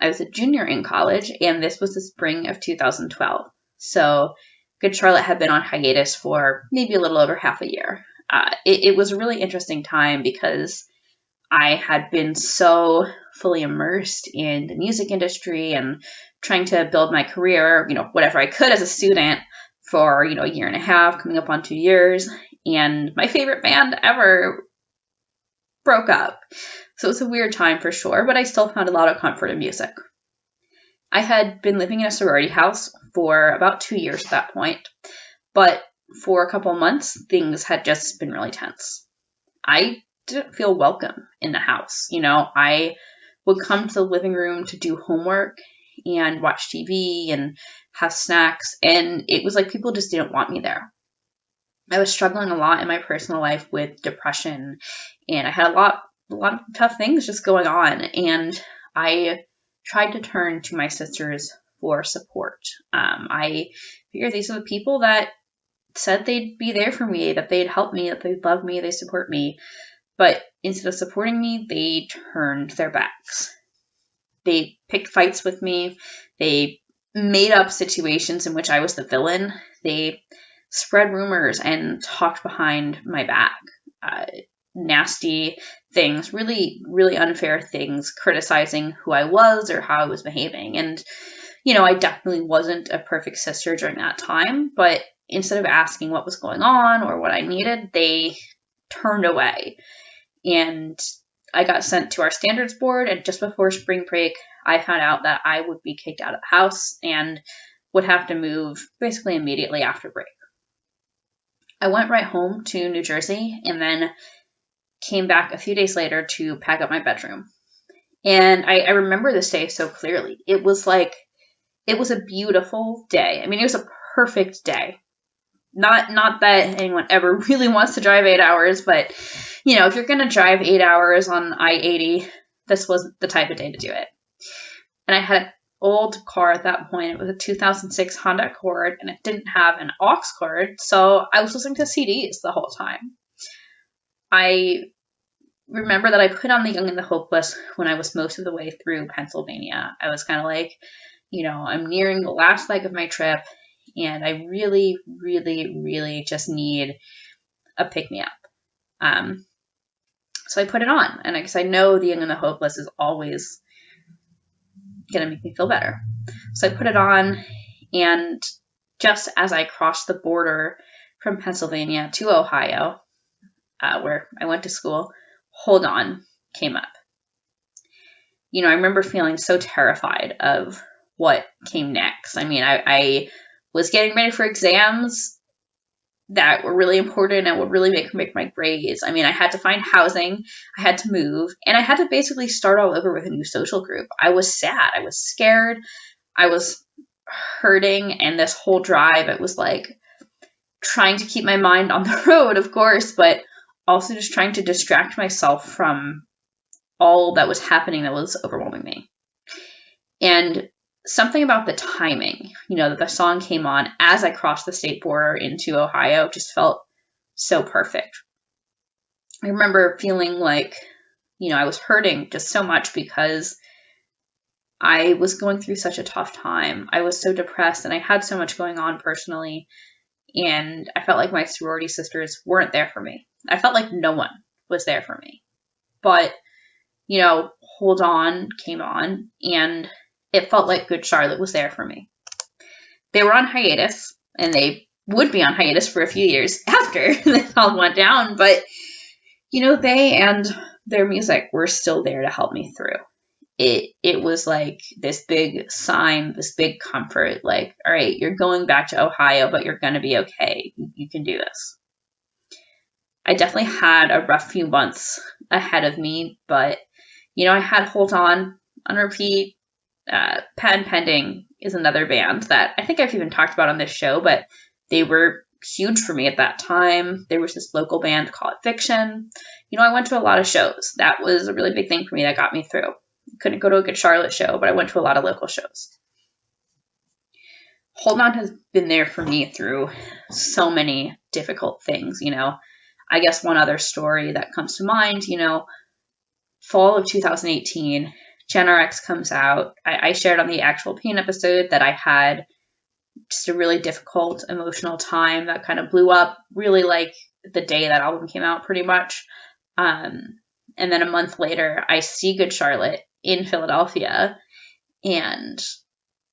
I was a junior in college, and this was the spring of 2012. So Good Charlotte had been on hiatus for maybe a little over half a year. It was a really interesting time because I had been so fully immersed in the music industry and trying to build my career, whatever I could as a student for, a year and a half, coming up on 2 years. And my favorite band ever broke up. So it was a weird time for sure, but I still found a lot of comfort in music. I had been living in a sorority house for about 2 years at that point, but for a couple months, things had just been really tense. I didn't feel welcome in the house. I would come to the living room to do homework and watch TV and have snacks, and it was like people just didn't want me there. I was struggling a lot in my personal life with depression, and I had a lot of tough things just going on, and I tried to turn to my sisters for support. I figured these are the people that said they'd be there for me, that they'd help me, that they'd love me, they support me. But instead of supporting me, they turned their backs. They picked fights with me. They made up situations in which I was the villain. They spread rumors and talked behind my back. Nasty things, really, really unfair things, criticizing who I was or how I was behaving. And, I definitely wasn't a perfect sister during that time, but instead of asking what was going on or what I needed, they turned away. And I got sent to our standards board, and just before spring break, I found out that I would be kicked out of the house and would have to move basically immediately after break. I went right home to New Jersey and then came back a few days later to pack up my bedroom. And I remember this day so clearly. It was a beautiful day. I mean, it was a perfect day. Not that anyone ever really wants to drive 8 hours, but, if you're going to drive 8 hours on I-80, this was the type of day to do it. And I had an old car at that point. It was a 2006 Honda Accord, and it didn't have an aux cord, so I was listening to CDs the whole time. I remember that I put on The Young and the Hopeless when I was most of the way through Pennsylvania. I was kind of like, I'm nearing the last leg of my trip, and I really, really, really just need a pick-me-up. So I put it on, and because I know The Young and the Hopeless is always going to make me feel better. So I put it on, and just as I crossed the border from Pennsylvania to Ohio, where I went to school, Hold On came up. I remember feeling so terrified of what came next. I mean, I was getting ready for exams that were really important and would really make my grades. I mean, I had to find housing, I had to move, and I had to basically start all over with a new social group. I was sad, I was scared, I was hurting, and this whole drive, it was like trying to keep my mind on the road, of course, but also just trying to distract myself from all that was happening that was overwhelming me. And something about the timing, that the song came on as I crossed the state border into Ohio just felt so perfect. I remember feeling like, I was hurting just so much because I was going through such a tough time. I was so depressed and I had so much going on personally, and I felt like my sorority sisters weren't there for me. I felt like no one was there for me. But, Hold On came on, and it felt like Good Charlotte was there for me. They were on hiatus, and they would be on hiatus for a few years after this all went down, but, they and their music were still there to help me through. It was like this big sign, this big comfort, like, all right, you're going back to Ohio, but you're going to be okay. You can do this. I definitely had a rough few months ahead of me, but, I had Hold On repeat. Patent Pending is another band that I think I've even talked about on this show, but they were huge for me at that time. There was this local band called Fiction. I went to a lot of shows. That was a really big thing for me that got me through. Couldn't go to a Good Charlotte show, but I went to a lot of local shows. Hold On has been there for me through so many difficult things. I guess one other story that comes to mind, fall of 2018, Gen RX comes out. I shared on the Actual Pain episode that I had just a really difficult emotional time that kind of blew up really like the day that album came out pretty much. And then a month later, I see Good Charlotte in Philadelphia. And,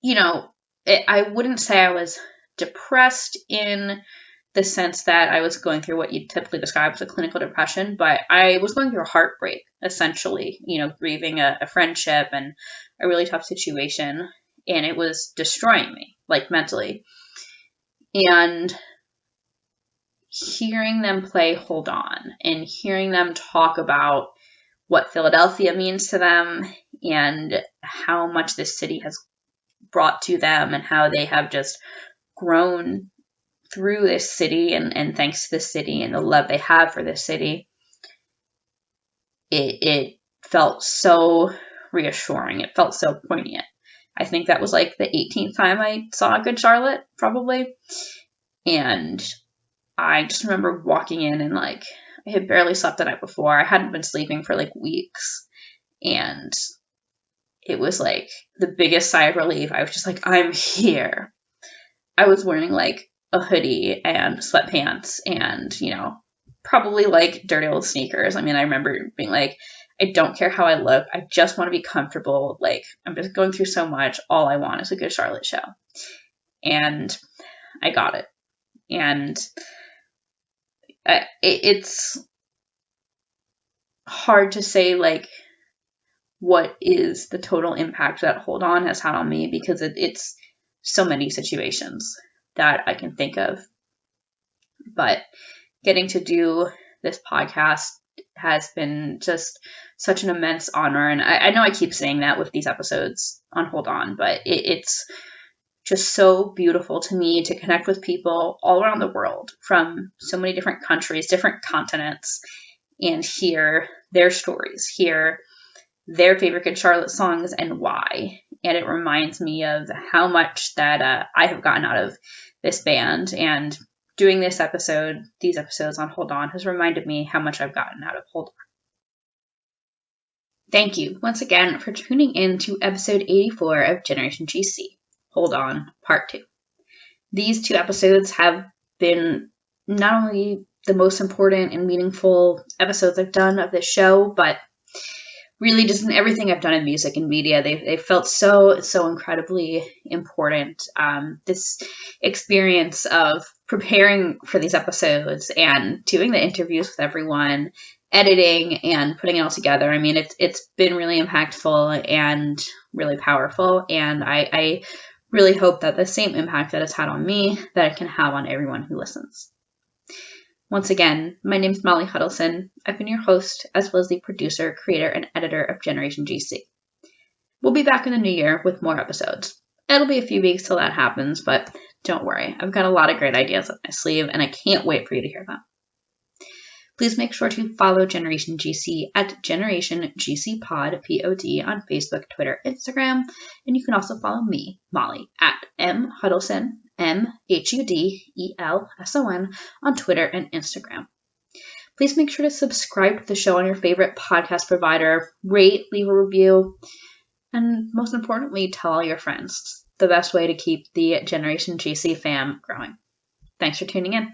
I wouldn't say I was depressed in the sense that I was going through what you'd typically describe as a clinical depression, but I was going through a heartbreak, essentially, grieving a friendship and a really tough situation, and it was destroying me, like, mentally. And hearing them play Hold On and hearing them talk about what Philadelphia means to them and how much this city has brought to them and how they have just grown through this city and thanks to this city and the love they have for this city, it felt so reassuring. It felt so poignant. I think that was like the 18th time I saw Good Charlotte, probably. And I just remember walking in and like, I had barely slept the night before. I hadn't been sleeping for like weeks. And it was like the biggest sigh of relief. I was just like, I'm here. I was wearing like a hoodie and sweatpants and, you know, probably like dirty old sneakers. I mean, I remember being like, I don't care how I look. I just want to be comfortable. Like, I'm just going through so much. All I want is a good Charlotte show. And I got it. And it's hard to say, like, what is the total impact that Hold On has had on me, because it's so many situations that I can think of. But getting to do this podcast has been just such an immense honor. And I know I keep saying that with these episodes on Hold On, but it's just so beautiful to me to connect with people all around the world from so many different countries, different continents, and hear their stories, hear their favorite Good Charlotte songs and why. And it reminds me of how much that I have gotten out of this band. And doing these episodes on Hold On, has reminded me how much I've gotten out of Hold On. Thank you once again for tuning in to episode 84 of Generation GC, Hold On, Part 2. These 2 episodes have been not only the most important and meaningful episodes I've done of this show, but really just in everything I've done in music and media. They felt so incredibly important. This experience of preparing for these episodes and doing the interviews with everyone, editing and putting it all together. I mean, it's been really impactful and really powerful. And I really hope that the same impact that it's had on me, that it can have on everyone who listens. Once again, my name is Molly Huddleston. I've been your host, as well as the producer, creator, and editor of Generation GC. We'll be back in the new year with more episodes. It'll be a few weeks till that happens, but don't worry. I've got a lot of great ideas up my sleeve, and I can't wait for you to hear them. Please make sure to follow Generation GC at Generation GC Pod, P-O-D, on Facebook, Twitter, Instagram, and you can also follow me, Molly, at M Huddleston, MHUDELSON, on Twitter and Instagram. Please make sure to subscribe to the show on your favorite podcast provider, rate, leave a review, and most importantly, tell all your friends. It's the best way to keep the Generation GC fam growing. Thanks for tuning in.